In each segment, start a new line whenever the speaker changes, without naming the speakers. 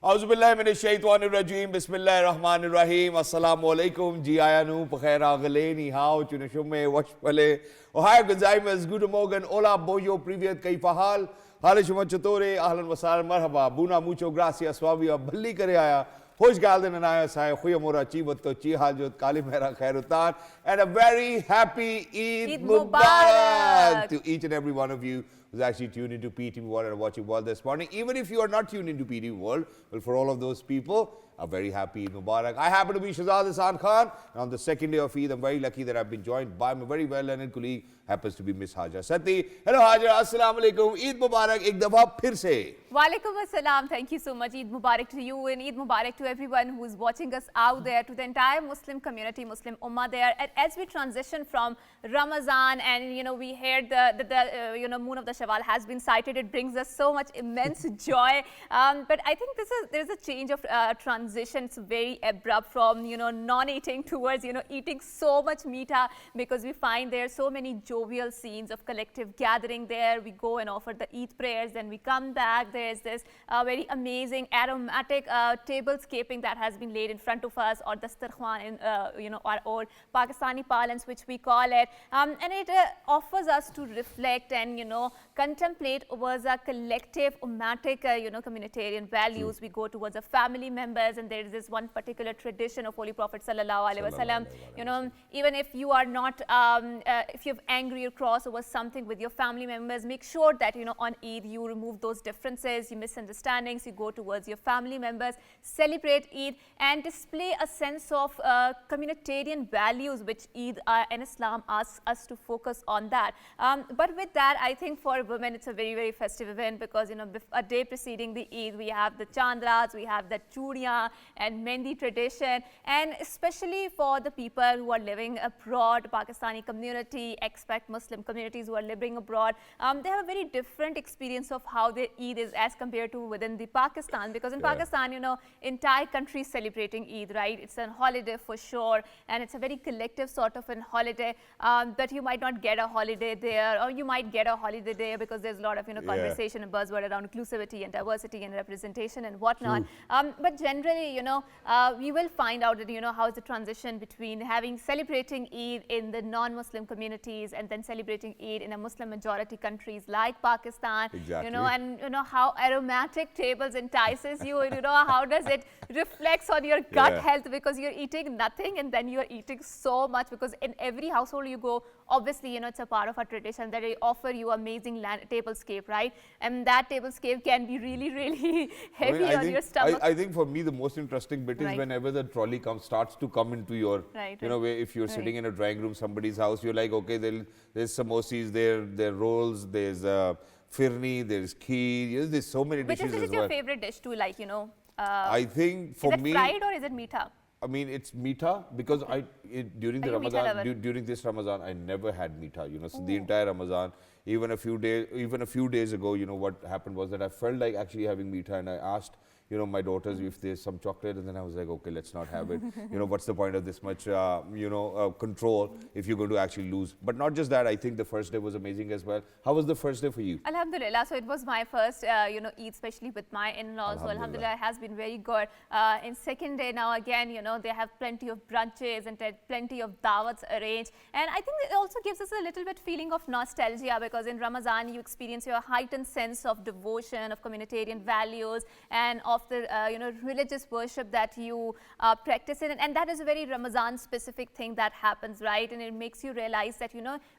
Auzubillahiminash-shaytanir-rajim. Bismillahir-rahmanir-rahim. Assalamualaikum. Ji ayanu, pakhair agale, ni hao, chunishume, washpale. Ohio gozaimasu, guten Morgen, hola, boyo, privyet, kaifa hal? Hale shuma chatore, ahlan wa sahlan, marhaba. Buna mucho gracias, swabia, bhalli kare aaya. Hoş geldin anaya sahi, khuyamora chivatto, chihajot, kali mera khairutan. And a very happy Eid Mubarak to each and every one of you who's actually tuned into PTV World and watching World this morning. Even if you are not tuned into PTV World, well, for all of those people, a very happy Eid Mubarak. I happen to be Shahzad Hasan Khan, and on the second day of Eid, I'm very lucky that I've been joined by my very well-learned colleague, happens to be Miss Hajar Sati. Hello Hajar, Assalamu Alaikum, Eid Mubarak, ek dafa phir se.
Walaikum Assalam. Thank you so much. Eid Mubarak to you and Eid Mubarak to everyone who is watching us out there, to the entire Muslim community, Muslim Ummah there. And as we transition from Ramadan and, we heard the moon of the Shawwal has been sighted, it brings us so much immense joy. But I think there's a change of transition. It's very abrupt from, non-eating towards, eating so much meeta, because we find there are so many jovial scenes of collective gathering there. We go and offer the Eid prayers, then we come back. There's this very amazing aromatic tablescaping that has been laid in front of us, or dastarkhan in or Pakistani parlance, which we call it, and it offers us to reflect and contemplate towards our collective ummatic communitarian values. We go towards our family members, and there is this one particular tradition of Holy Prophet sallallahu alaihi wasallam. Even if you are not, if you have angry or cross over something with your family members, make sure that on Eid you remove those differences, your misunderstandings, you go towards your family members, celebrate Eid and display a sense of communitarian values, which Eid and Islam asks us to focus on that. But with that, I think for women it's a very, very festive event, because a day preceding the Eid we have the chandras, we have the churiyan and Mehndi tradition, and especially for the people who are living abroad, Pakistani community, expat Muslim communities who are living abroad, they have a very different experience of how their Eid is as compared to within the Pakistan, because in Pakistan, entire country is celebrating Eid, right? It's a holiday for sure, and it's a very collective sort of a holiday, but you might not get a holiday there, or you might get a holiday there because there's a lot of conversation and buzzword around inclusivity and diversity and representation and whatnot. But generally, we will find out that how is the transition between celebrating Eid in the non-Muslim communities and then celebrating Eid in a Muslim majority countries like Pakistan.
Exactly.
And how aromatic tables entices you, and how does it reflects on your gut health, because you're eating nothing and then you're eating so much, because in every household you go, obviously it's a part of our tradition that they offer you amazing tablescape, right? And that tablescape can be really, really heavy on your stomach.
I think for me the most interesting bit is whenever the trolley starts to come into your, where if you're sitting in a drawing room, somebody's house, you're like, okay, there's samosas, there are rolls, there's firni, there's kheer, there's so many dishes as well.
Which is your favorite dish too,
I think for me,
is it fried or is it meeta?
I mean, it's meeta, because during the Ramadan, during this Ramadan, I never had meeta. So the entire Ramadan, even a few days ago, what happened was that I felt like actually having meeta, and I asked, my daughters if there's some chocolate, and then I was like, okay, let's not have it. What's the point of this much, control if you're going to actually lose? But not just that, I think the first day was amazing as well. How was the first day for you?
Alhamdulillah. So it was my first, Eid, especially with my in-laws. So Alhamdulillah, it has been very good. In second day now, again, they have plenty of brunches and plenty of dawats arranged. And I think it also gives us a little bit feeling of nostalgia, because in Ramadan, you experience your heightened sense of devotion, of communitarian values, and of the religious worship that you practice in, and that is a very Ramadan specific thing that happens, right? And it makes you realize that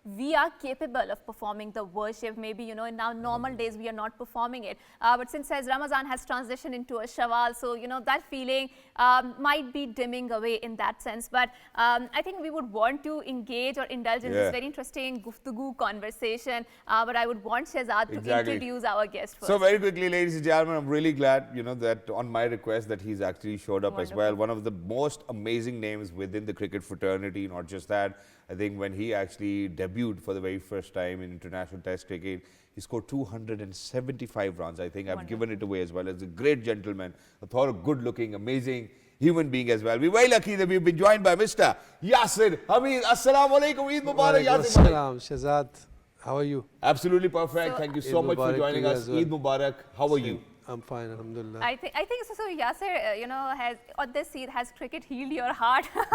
we are capable of performing the worship. Maybe in now normal days we are not performing it, but since as Ramadan has transitioned into a Shawwal, so that feeling might be dimming away in that sense. But I think we would want to engage or indulge in this very interesting guftugu conversation, but I would want Shehzad to introduce our guest first.
So very quickly, ladies and gentlemen, I'm really glad that on my request that he's actually showed up as well. One of the most amazing names within the cricket fraternity. Not just that, I think when he actually debuted for the very first time in international test cricket, he scored 275 runs. I think I've given it away as well. As a great gentleman, a thorough, good-looking, amazing human being as well. We're very lucky that we've been joined by Mr. Yasir Hamid. Assalamu alaikum. Eid Mubarak, Yasir.
Assalam, Shehzad. How are you?
Absolutely perfect. Thank you so much for joining us. Eid Mubarak. How are you?
I'm fine, alhamdulillah.
I think so. Yasser, you know, has on this Eid, has cricket healed your heart? Because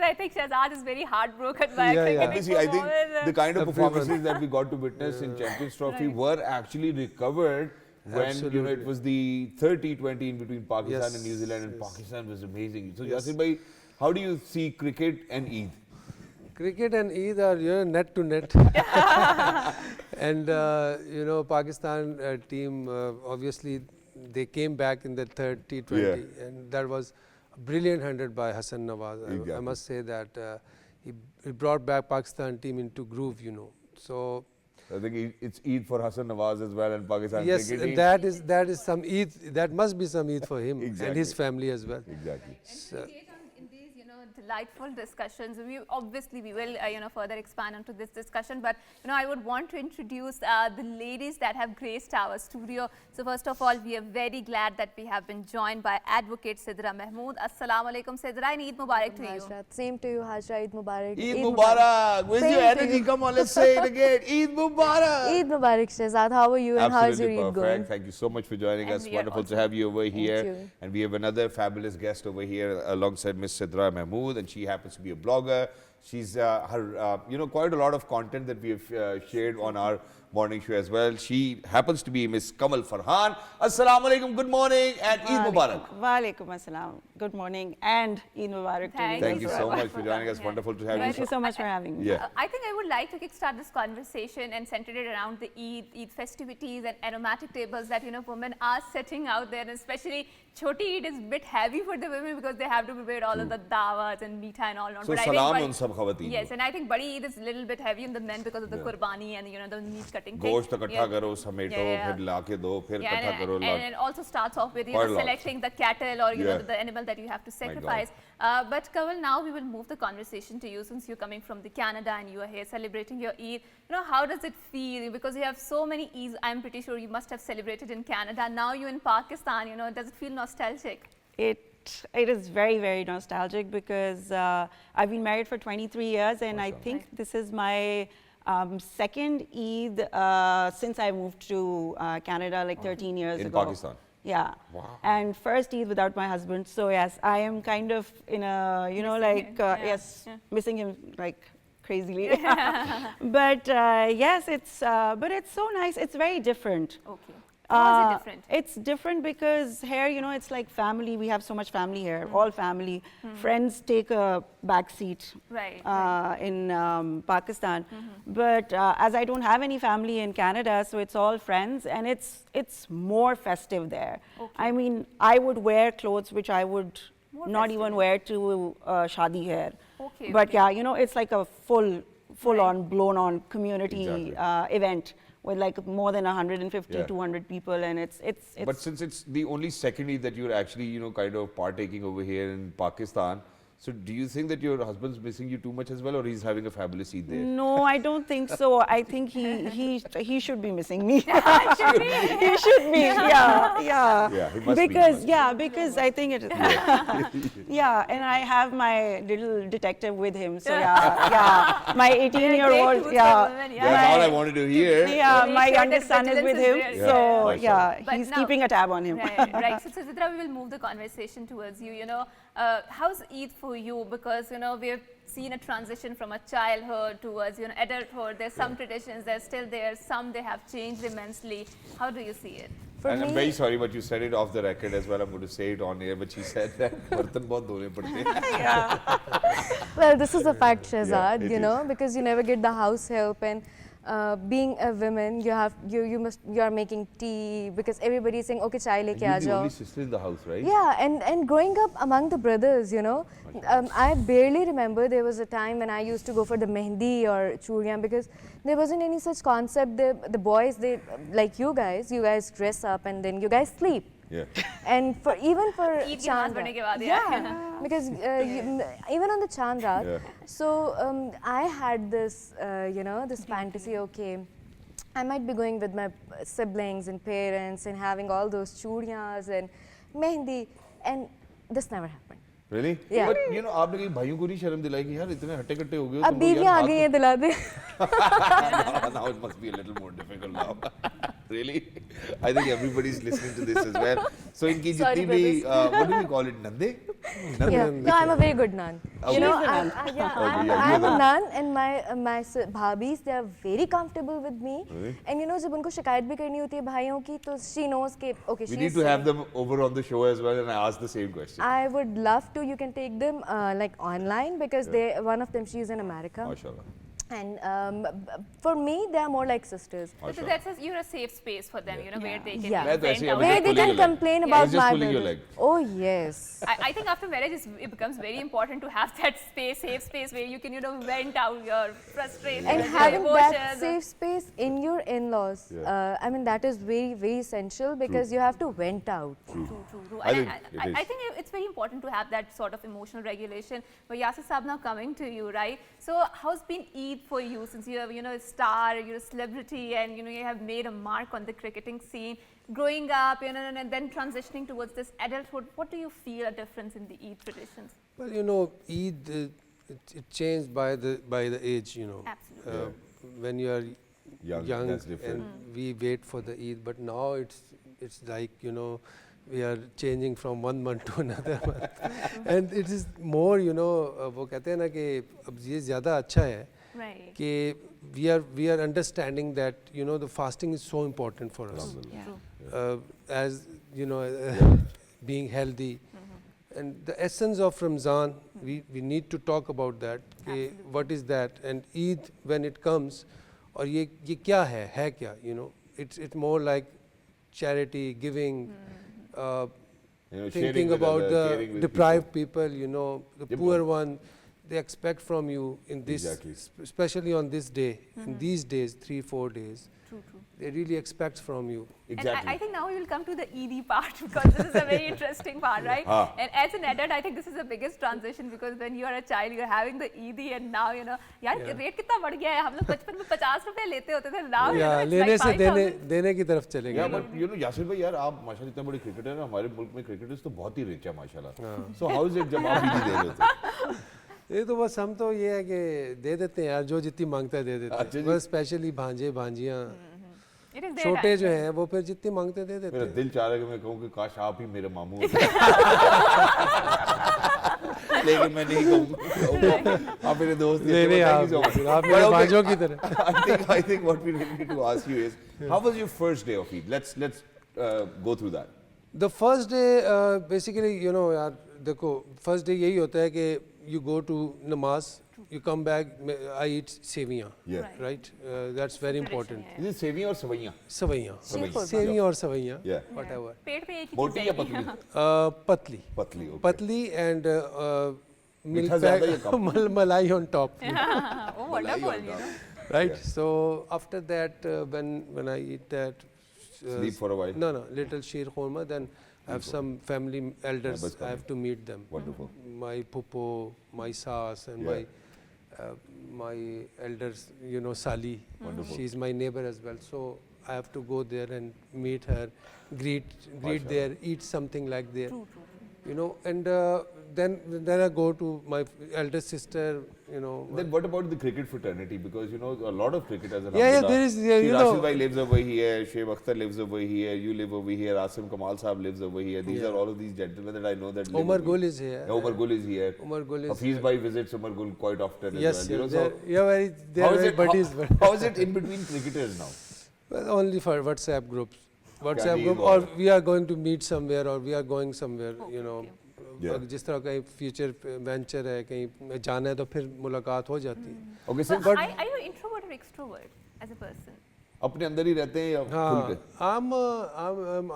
I think Shahzad is very heartbroken by
Yeah,
cricket.
yeah.
Obviously, I think the kind of
Everyone.
performances that we got to witness in Champions Trophy
Right.
were actually recovered when you know it
Absolutely.
was the 30-20 in between Pakistan
Yes,
and New Zealand, and
yes.
Pakistan was amazing. So
Yes.
Yasir bhai, how do you see cricket and Eid?
Cricket and Eid are, you know, net to net. And, you know, Pakistan team, obviously, they came back in the third T20.
Yeah.
And that was a brilliant 100 by Hassan Nawaz. I
Exactly.
must say that he brought back Pakistan team into groove, you know. So,
I think it's Eid for Hassan Nawaz as well and Pakistan
yes,
cricket team.
that is some Eid, that must be some Eid for him and
Exactly.
his family as well.
Exactly.
So,
In these, you know, delightful discussions, we will, you know, further expand onto this discussion. But you know, I would want to introduce the ladies that have graced our studio. So first of all, we are very glad that we have been joined by Advocate Sidra Mahmood. Assalamu alaikum, Sidra, and Eid Mubarak to you.
Hajrat. Same to you, Hajra. Eid Mubarak.
Eid Mubarak! Where's your
Same to
energy?
you.
Come on, let's say it again. Eid Mubarak!
Eid Mubarak, Shehzad. How are you and how is your
Absolutely
Eid
perfect.
going?
Thank you so much for joining
And
us.
we are
Wonderful to
also-
have you over here.
you.
And we have another fabulous guest over here alongside Miss Sidra Mahmood, and she happens to be a blogger. She's her, you know, quite a lot of content that we have shared on our morning show as well. She happens to be Miss Kamal Farhan. Assalamu alaikum, good morning, and Eid Mubarak.
Walaikum assalam. Good morning and Eid Mubarak to you.
Thank you so much for
for
joining us.
coming.
Wonderful to have
Thank
you.
you so much for having me.
Yeah.
I think I would like to kickstart this conversation and center it around the Eid festivities and aromatic tables that, you know, women are setting out there, and especially Choti Eid is a bit heavy for the women because they have to prepare all of the dawats and meetha and all.
So
But I think
salam
Badi-
on sab khawateen
Yes,
ko.
and I think Badi Eid is a little bit heavy on the men because of the qurbani and, you know, the meat cutting thing.
गोश्त इकट्ठा करो, समेटो,
Yeah.
फिर लाके दो, फिर
Yeah,
इकट्ठा करो,
and it also starts off with, you
Quite a
know,
lot.
selecting the cattle or, you know,
Yeah.
the animal that you have to
God.
sacrifice. But Kaval, now we will move the conversation to you, since you're coming from the Canada and you are here celebrating your Eid. You know, how does it feel? Because you have so many Eids, I'm pretty sure you must have celebrated in Canada. Now you're in Pakistan, you know, does it feel nostalgic?
It is very, very nostalgic because I've been married for 23 years and I think this is my second Eid since I moved to Canada like 13 years
In
ago.
Pakistan?
Yeah.
Wow.
And first Eid without my husband. So yes, I am kind of in a, you know,
Missing
like,
him, yeah,
yes,
yeah.
missing him like crazily. But yes, but it's so nice. It's very different.
Okay. How is it different?
It's different because here, you know, it's like family. We have so much family here, all family. Friends take a back seat
Right,
in Pakistan. But as I don't have any family in Canada, so it's all friends, and it's more festive there. I mean, I would wear clothes which I would
More
not
festive.
even wear to shadi here.
Okay,
But
okay.
yeah, you know, it's like a full-on, blown-on community
Exactly.
event with like more than 150,
Yeah.
200 people, and it's
But since it's the only second Eid that you're actually, you know, kind of partaking over here in Pakistan, so do you think that your husband's missing you too much as well, or he's having a fabulous Eid there?
No, I don't think so. I think he should be missing me. He should be. Yeah.
Yeah, he must be,
Because because I think it is. Yeah, and I have my little detective with him. So yeah. My 18-year-old.
tools for
Yeah.
women, yeah.
That's
my-
all I wanted to hear.
Yeah,
Make
my
sure that
youngest son is with
vigilance
him.
is
there.
So
Yeah.
yeah,
But
he's
now-
keeping a tab on him.
Right. So Sidra, we will move the conversation towards you. You know, how's Eid for you? Because, you know, we have seen a transition from a childhood towards, you know, adulthood. There's some traditions, they're still there. Some they have changed immensely. How do you see it?
For
And I'm
me-
very sorry, but you said it off the record as well. I'm going to say it on air, but she said that bartan bahut dhone padte hain.
Well, this is a fact, Shehzad,
it
you
is.
know, because you never get the house help, and being a woman, you are making tea because everybody is saying, okay, chai leke aa
You're the
jao.
only sister in the house, right?
Yeah, and growing up among the brothers, you know, I barely remember there was a time when I used to go for the mehndi or churiyan because there wasn't any such concept. The boys, they like you guys dress up and then you guys sleep.
Yeah.
And even for
Eid ki namaz
Chand
padhne
Raat.
ke baad, yeah.
Yeah, because even on the Chand Raat,
Yeah.
so I had this, you know, this fantasy, okay, I might be going with my siblings and parents and having all those churiyas and mehndi, and this never happened.
Really?
Yeah.
But you know, आपने कहीं भाइयों को नहीं शर्म दिलाई कि यार इतने हट्टे कट्टे हो गए हो
अब
तुम लोग
बीवियां आ
यार
गई हैं दिला दे.
रात को- Now it must be a little more difficult now. Really? I think everybody's listening to this as well. So इनकी
Sorry,
जितनी भी what do we call it, nande?
Yeah, no, I'm a very good nun. You know,
She's a nun.
I'm a nun, and my bhabis, they are very comfortable with me.
Really?
And you know, जब उनको शिकायत भी करनी होती है भाइयों की, तो she knows कि okay,
We
she's
need to have them over on the show as well, and I ask the same question.
I would love to. You can take them like online because one of them, she's in America.
MashaAllah.
And for me, they are more like sisters.
So that's you're a safe space for them, you know, where they can
Yeah.
मैं तो ऐसे ही
vent out.
अभी
Where
just
they
pulling
can
your leg.
complain
Yeah.
about
Just
my
pulling your
brothers.
leg.
Oh yes.
I think after marriage, it becomes very important to have that space, safe space where you can, you know, vent out your frustration
And
your
having that
emotions.
safe space in your in-laws, I mean that is very, very essential because you have to vent out.
True.
I
And
think it
I
is.
think it's very important to have that sort of emotional regulation. But Yasir Saab, now coming to you, right? So how's been Eid for you since you have, you know, a star, you're a celebrity, and you know you have made a mark on the cricketing scene. Growing up, you know, and then transitioning towards this adulthood, what do you feel a difference in the Eid traditions?
Well, you know, Eid, it changed by the age, you know.
Absolutely.
When you are
Young, that's different.
and we wait for the Eid, but now it's like, you know, we are changing from one month to another month. And it is more, you know, वो कहते हैं ना कि अब ये ज़्यादा अच्छा है
Right.
कि we are understanding that, you know, the fasting is so important for us.
Yeah.
As you know, being healthy, and the essence of Ramzan, we need to talk about that. कि what is that? And Eid, when it comes, और ये क्या है क्या? You know, it's more like charity, giving,
You know, sharing
thinking
with
about
others, caring
the
with
deprived people, you know, the
Yep.
poor one. They expect from you in this,
Exactly.
especially on this day, in these days, 3-4 days,
True.
they really expect from you.
Exactly.
And I think now we will come to the Eid part because this is a very interesting part, right?
Ah.
And as an adult, I think this is the biggest transition because when you are a child, you're having the Eid, and now you know, यार rate कितना बढ़ गया है. हम लोग बचपन में 50 रुपए लेते होते थे. Now you know,
या
it's
लेने
like
से
5,000.
देने की तरफ चले
Yeah,
गए.
but you know, यासिर भाई यार आप माशाल्लाह इतने बड़े क्रिकेटर हैं, हमारे मुल्क में क्रिकेटर्स तो बहुत ही रिच है माशाल्लाह. So how is it जब आप नहीं दे रहे थे?
ये तो बस हम तो ये है कि दे देते हैं यार, जो जितनी मांगता है दे देते
अच्छा
हैं.
जी.
बस स्पेशली भांजे भांजियाँ
It is their
छोटे
time.
जो हैं वो फिर जितनी मांगते दे देते
मेरा
हैं.
दिल चाह रहा है कि मैं कहूँ कि काश आप ही मेरे मामू होते. लेकिन मैं नहीं कहूँगा. आप मेरे दोस्त
नहीं नहीं
Thank you so much.
आप
But
मेरे
okay,
भांजों की तरह.
I think what we really need to ask you is, how was your first day of Eid? Let's go through that.
The first day, basically, you know, यार देखो, first day यही होता है कि you go to namaz, you come back, I eat सेवियाँ,
Yeah.
right? That's very important.
Is it सेवियाँ और सवैयाँ?
सवैयाँ,
सवैयाँ.
सेवियाँ और सवैयाँ,
Yeah.
whatever.
पेट पे एक ही
मोटी
चीज़
या
है.
पतली?
पतली,
पतली. Okay.
पतली and milk
मीठा ज़्यादा या कम?
malai on top.
Oh, wonderful, you know.
Right.
Yeah.
So after that, when I eat that,
Sleep for a while?
No, little sheer khurma. Then I have some family elders.
Neighbors
I have to meet them.
Wonderful.
My pupo, my saas, and
Yeah.
my elders. You know, Sali.
Wonderful.
She's my neighbor as well. So I have to go there and meet her, greet
Mashallah.
there, eat something like there.
True.
You know, and then I go to my elder sister. You know.
Then what about the cricket fraternity? Because you know a lot of cricketers.
Yeah, there is, yeah, you know.
Rashid bhai lives over here. Shoaib Akhtar lives over here. You live over here. Asim Kamal Saab lives over here. These are all of these gentlemen that I know that live
Omar
over
Gul
here.
is here.
Yeah, Omar Gul is here.
Omar Gul is
Hafiz bhai visits Omar Gul quite often
Yes,
as well. You know,
they are very buddies.
how is it in between cricketers now?
Well, only for WhatsApp groups. WhatsApp
he
group,
go
or
there?
we are going to meet somewhere, or we are going somewhere. You know,
Yeah.
अगर जिस तरह कहीं future venture है, कहीं जाना है तो फिर मुलाकात हो जाती है.
Okay,
So,
since
are you introvert or extrovert as a person?
अपने अंदर ही रहते हैं या खुल के?
हाँ,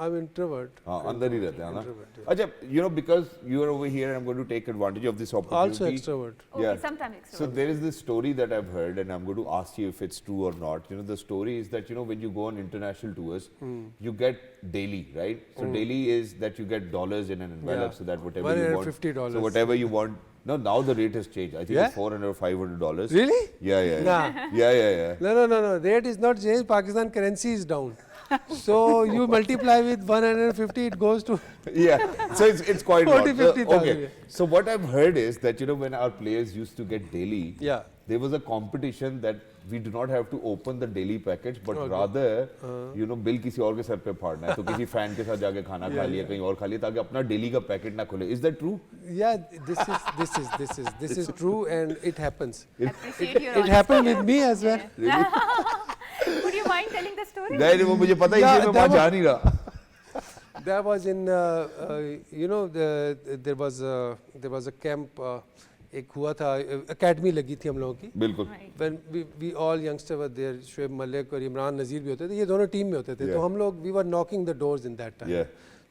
I'm introvert.
हाँ, अंदर ही रहते हैं ना.
Introvert, yeah.
अच्छा, you know, because you are over here, I'm going to take advantage of this opportunity.
Also extrovert.
Okay, sometimes extrovert.
So there is this story that I've heard, and I'm going to ask you if it's true or not. You know, the story is that, you know, when you go on international tours, you get daily, right? So daily is that you get dollars in an envelope,
Yeah.
so that whatever you want.
$150.
So whatever you want. No, now the rate has changed. I think
Yeah?
it's $400 or $500.
Really?
Yeah.
Nah.
Yeah.
No. Rate is not changed. Pakistan currency is down. So you multiply with 150, it goes to
Yeah, so it's quite a lot.
40, 50,000,
Okay,
yeah.
so what I've heard is that, you know, when our players used to get daily,
Yeah.
there was a competition that we do not have to open the daily package, but rather, you know, bill किसी और के sir पे फाड़ना है, तो किसी fan के साथ जाके खाना खा लिया, कहीं और खा लिया, ताकि अपना daily का packet ना खुले. Is that true?
yeah. This is true, and it happens.
Appreciate your
It happened with me as well.
Would you mind telling the story?
नहीं, वो मुझे पता है,
Yeah,
इसलिए मैं वहाँ
that
जा नहीं रहा.
That was in, you know, there was a camp. एक हुआ था, academy लगी थी हम लोगों की.
बिल्कुल.
When we all youngsters were there, Shoaib Malik और इमरान नज़ीर भी होते थे, ये दोनों टीम में होते थे.
Yeah.
तो हम लोग, we were knocking the doors in that time.
Yeah.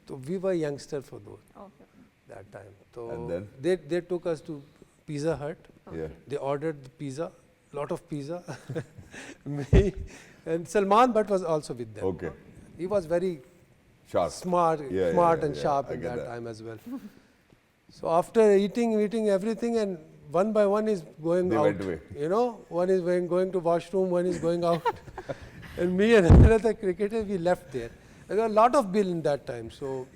So we were youngster for those
Okay.
that time. So
And then?
they took us to Pizza Hut.
Yeah.
They ordered the pizza, lot of pizza. Me and Salman Bhatt was also with them.
Okay.
He was very
Sharp.
smart
Yeah,
and
yeah,
sharp
I
at
get
that
that.
time as well. So after eating everything, and one by one is going
They
out.
went away.
You know, one is going to washroom, one is going out. And me and another cricketer, we left there. There was a lot of bill in that time. So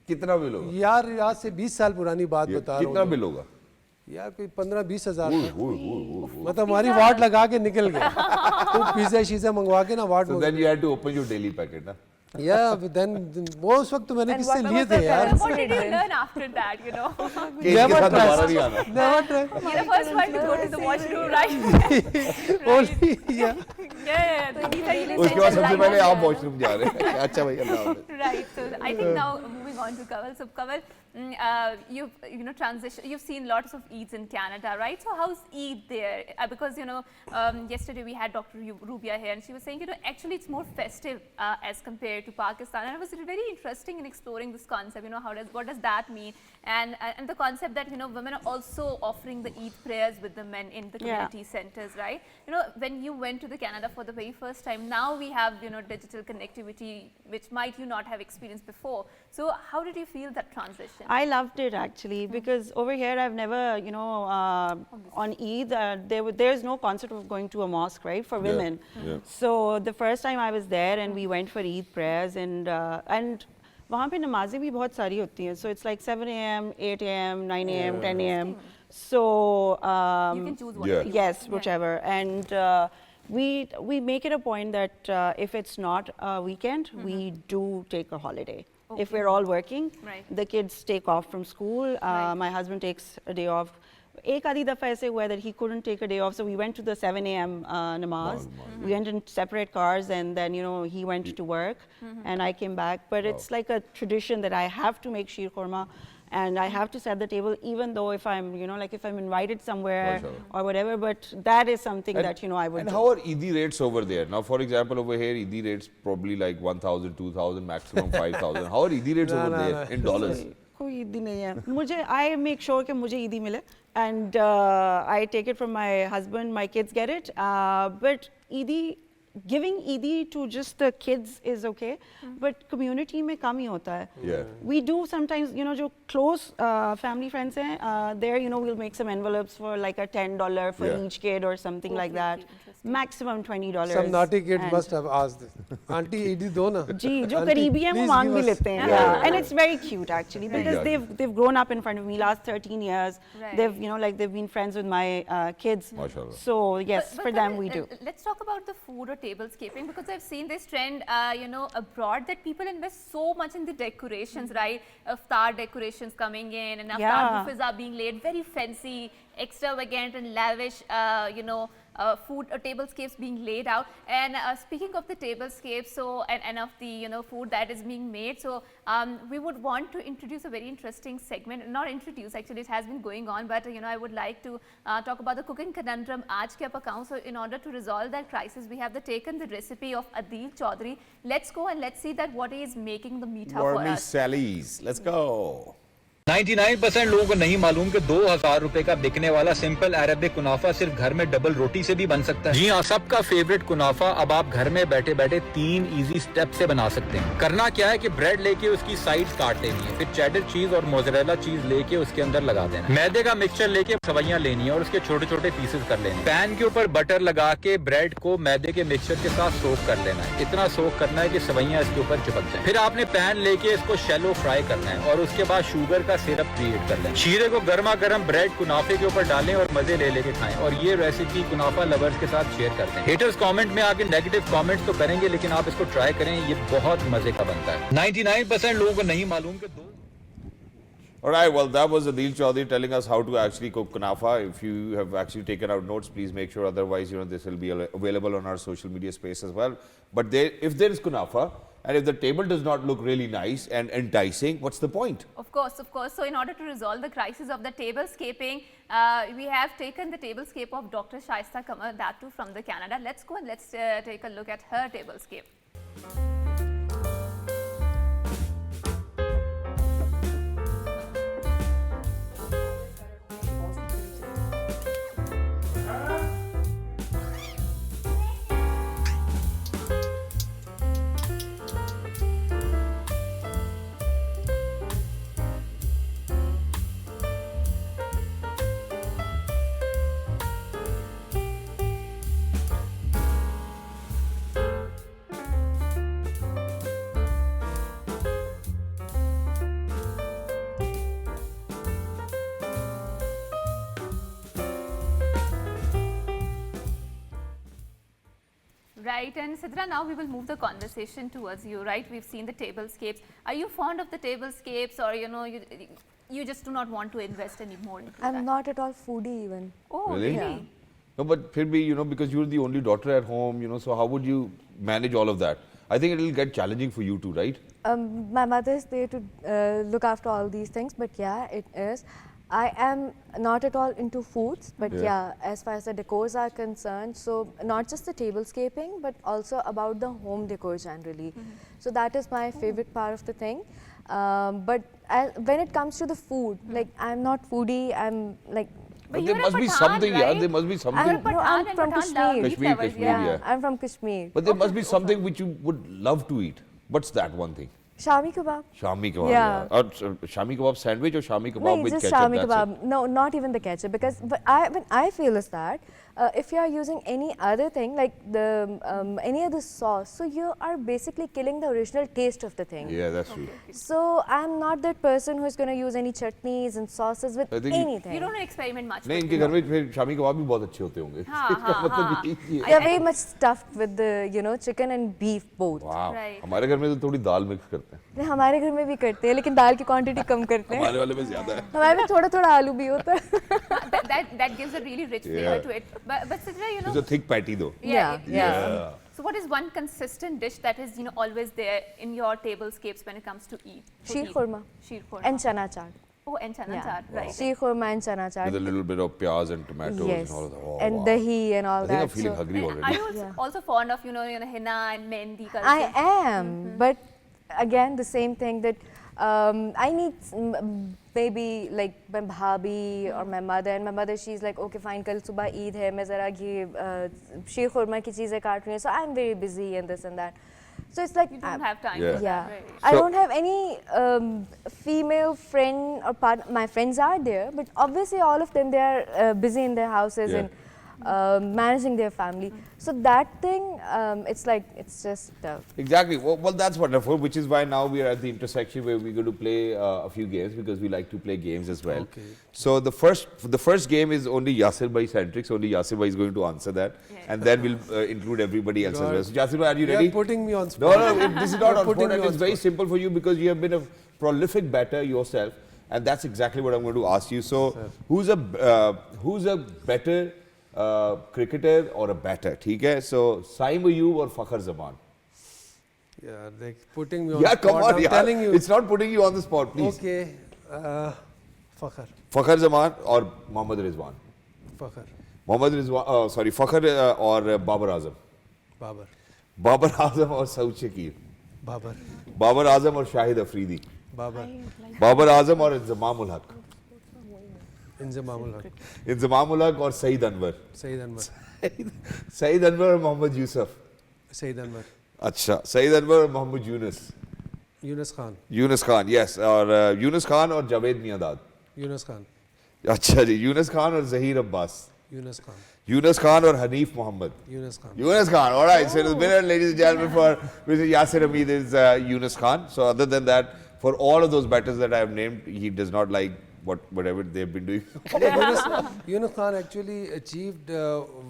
कितना bill होगा?
यार आज से 20 साल पुरानी बात बता रहा
कितना
हूँ
बिल होगा?
यार कोई 15-20 हज़ार
ओह, ओह, ओह, ओह.
मतलब हमारी वार्ड लगा के निकल गए तो पिज़्ज़ा शीज़ा मंगवा के ना ward
So then you had to open your daily packet, ना?
या देन वो उस वक्त तो मैंने
And
किससे
what
लिए
was
थे
the
यार
parents'
What did you
Right.
learn after that, you know?
कि इसके साथ दोबारा नहीं आना.
never try
You're the first one to go to the washroom, right?
only yeah
Yeah. So these are really
उसके बाद
essential
सबसे
life
पहले आप
lessons.
वॉशरूम जा रहे हैं. अच्छा भाई, अल्लाह हाफ़िज़.
Right. So I think now moving on to Kaval. So Kaval, you've transition. You've seen lots of Eids in Canada, right? So how's Eid there? Because yesterday we had Dr. Rubia here, and she was saying actually it's more festive as compared to Pakistan, and it was very interesting in exploring this concept. What does that mean? And the concept that women are also offering the Eid prayers with the men in the community centers, right? When you went to the Canada for the very first time, now we have digital connectivity, which might you not have experienced before. So how did you feel that transition?
I loved it actually because over here I've never, on Eid, there's no concept of going to a mosque, right, for women.
yeah.
So the first time I was there and we went for Eid prayers and वहाँ पे नमाज़ें भी बहुत सारी होती हैं. So it's like 7 a.m., 8 a.m., 9 a.m., 10 a.m. So
You can choose whatever you
yes,
want.
whichever. And we make it a point that if it's not a weekend, we do take a holiday. If we're all working,
Right.
the kids take off from school.
Right.
My husband takes a day off. एक आधी दफ़ा ऐसे हुआ that he couldn't take a day off, so we went to the 7 a.m. Namaz. We went in separate cars, and then he went to work, and I came back. But it's like a tradition that I have to make sheer korma, and I have to set the table, even though if I'm if I'm invited somewhere
Mashallah.
or whatever. But that is something that I would
And
do.
how are Eid rates over there? Now, for example, over here, Eid rates probably like 1,000, 2,000, maximum 5,000. How are Eid rates over there in dollars?
कोई ईदी नहीं है मुझे I make sure कि मुझे ईदी मिले and I take it from my husband, my kids get it, but giving Eidi to just the kids is okay, but community में कम ही होता है.
Yeah.
We do sometimes, जो close family friends हैं, there we'll make some envelopes for like a $10 for
Yeah.
each kid or something like that. Maximum $20.
some naughty kids
and-
must have asked auntie ईदी दो ना
जी जो
Auntie,
करीबी हैं वो
please
मांग
give
भी
us.
लेते हैं. Yeah. And it's very cute actually because
Exactly.
they've grown up in front of me last 13 years.
Right.
They've they've been friends with my kids.
Mashallah.
So yes,
But
for them we do.
Let's talk about the food or tablescaping, because I've seen this trend, abroad, that people invest so much in the decorations, right? Iftar decorations coming in, and iftar
Yeah.
buffets are being laid very fancy, extravagant and lavish, food or tablescapes being laid out. And speaking of the tablescapes, so and of the food that is being made, so we would want to introduce a very interesting segment. Not introduce, actually it has been going on, but I would like to talk about the cooking conundrum Aaj Kya Pakaun. So in order to resolve that crisis, we have taken the recipe of Adil Chaudhary. Let's go and let's see that what he is making the meetha for
Warmy
us.
Sally's. Let's go.
99% लोगों को नहीं मालूम कि 2000 रुपए का बिकने वाला simple Arabic कुनाफा सिर्फ घर में डबल रोटी से भी बन सकता है। जी हाँ, सबका फेवरेट कुनाफा अब आप घर में बैठे बैठे 3 इजी स्टेप से बना सकते हैं। करना क्या है कि ब्रेड लेके उसकी साइड्स काट लेनी है, फिर चेडर चीज और मोज़रेला चीज लेके उसके अंदर लगा देना है। मैदे का मिक्सचर लेके सवैयां लेनी है और उसके छोटे छोटे पीसेस कर लेने। पैन के ऊपर बटर लगा के ब्रेड को मैदे के मिक्सचर के साथ सोक कर लेना है। इतना सोक करना है कि सवैयां इसके ऊपर चिपक जाए। फिर आपने पैन लेके इसको शैलो फ्राई करना है और उसके बाद शुगर का सिरप क्रिएट कर लें। शीरे को गर्मा गर्म ब्रेड कुनाफे के ऊपर डालें और मजे ले लेके खाएं। और ये रेसिपी कुनाफा लवर्स के साथ शेयर करते हैं। हेटर्स कमेंट में आके नेगेटिव कमेंट्स तो करेंगे, लेकिन आप इसको ट्राई करें, ये बहुत मजे का बनता है। 99% लोगों को नहीं मालूम कि
Alright, well, that was Adil Chaudhary telling us how to actually cook kunafa. If you have actually taken out notes, please make sure. Otherwise, this will be available on our social media space as well. But if there is kunafa, and if the table does not look really nice and enticing, what's the point?
Of course, of course. So in order to resolve the crisis of the tablescaping, we have taken the tablescape of Dr. Shaista Kamar, that too from the Canada. Let's go and let's take a look at her tablescape. Right, and Sidra, now we will move the conversation towards you, right? We've seen the tablescapes. Are you fond of the tablescapes, or you just do not want to invest any more into that?
I'm not at all foodie even.
Oh,
Really?
really?
No, but phir bhi, because you're the only daughter at home, so how would you manage all of that? I think it will get challenging for you too, right?
My mother is there to look after all these things, but yeah, it is. I am not at all into foods, but yeah, as far as the decors are concerned, so not just the tablescaping, but also about the home decor generally. So that is my favorite part of the thing. But when it comes to the food, like I'm not foodie, I'm like.
But
you're
there
a
must be
Pathan,
something,
right?
yeah. There must be something.
I'm
I'm from
Pathan love
Kashmir.
these
Kashmir,
flowers,
Kashmir, yeah.
I'm from Kashmir.
But there must be something which you would love to eat. What's that one thing?
Shami kebab.
Shami kebab.
Yeah.
Or Shami kebab sandwich or Shami kebab
No,
with
just
ketchup.
Shami
That's
kebab. No, not even the ketchup. Because when I feel is that if you are using any other thing like the any other sauce, so you are basically killing the original taste of the thing.
Yeah, that's true.
So I'm not that person who is going to use any chutneys and sauces with
I think
anything.
You don't experiment much.
नहीं
with
इनके
it.
घर में फिर शामी कबाब भी बहुत अच्छे होते होंगे
हाँ,
इसका
हाँ,
मतलब
हाँ.
यही है
They are very much stuffed with the chicken and beef both.
वाह
Right.
हमारे घर में तो थोड़ी दाल मिक्स करते हैं
नहीं, हमारे घर में भी करते हैं लेकिन दाल की क्वांटिटी कम करते हैं
हमारे वाले में ज्यादा है
हमारे में थोड़ा थोड़ा आलू भी होता है
that gives a really rich flavor
Yeah.
to it. But Sidra,
It's a thick patty though
Yeah.
So what is one consistent dish that is always there in your tablescapes when it comes to eat?
Sheer khurma.
Sheer khurma.
and chana chaat.
Oh, and chana chaat, right.
Sheer khurma and chana chaat.
with a little bit of pyaz and tomatoes
Yes.
and all of that. Oh,
and
wow.
dahi and all
I think
that.
I'm feeling
so
hungry
Are
already
you also,
Yeah.
also fond of henna and mehndi culture?
I am, but again the same thing that I need maybe like my bhabhi or my mother, and my mother she's like okay fine kal subah Eid hai main zara ye sheer khurma ki cheezein kaat rahi hu, so I'm very busy and this and that, so it's like
You don't have time
Yeah.
for that,
yeah,
right.
I
So-
don't have any female friend or part. My friends are there, but obviously all of them they are busy in their houses
Yeah.
and managing their family. So that thing, it's like it's just
Exactly. Well, that's wonderful, which is why now we are at the intersection where we're going to play a few games because we like to play games as well.
Okay.
So the first game is only Yasir Bhai centric. So only Yasir Bhai is going to answer that,
Yeah.
and then we'll include everybody else as well.
God.
So Yasir Bhai, are you
You
ready?
are putting me on
No,
spot.
no, this is not
You're
on
putting
spot,
me
and
on
it's very
spot.
simple for you because you have been a prolific batter yourself, and that's exactly what I'm going to ask you. So who's a better cricketer or a batter? ठीक है? So Saim Ayub or Fakhar Zaman?
Yeah, like putting me on
Yeah,
spot.
come on,
I'm
yaar.
telling you.
It's not putting you on the spot, please.
Okay. Fakhar.
Fakhar Zaman or Mohammad Rizwan?
Fakhar.
Mohammad Rizwan, sorry, Fakhar or Babar Azam?
Babar.
Babar Azam or Saud Shakir?
Babar.
Babar Azam or Shahid Afridi?
Babar.
Babar Azam और इंजमामुल हक.
Inzamamul Haq.
Inzamam-ul हक और Saeed Anwar.
Saeed Anwar.
Saeed Anwar और Mohammad Yusuf.
Saeed Anwar.
अच्छा, सईद अनवर और Mohammad Yunus.
Yunus Khan.
Yunus Khan, yes. और यूनुस खान और Javed Miandad.
Yunus Khan.
अच्छा जी, यूनुस खान और Zaheer Abbas.
Yunus Khan.
Yunus Khan or Hanif Mohammed.
Yunus Khan.
Yunus Khan, all right. So the winner, ladies and gentlemen, for Mr. Yasir Hamid is Yunus Khan. So other than that, for all of those batters that I have named, he does not like whatever they've been doing.
Yunus Khan actually achieved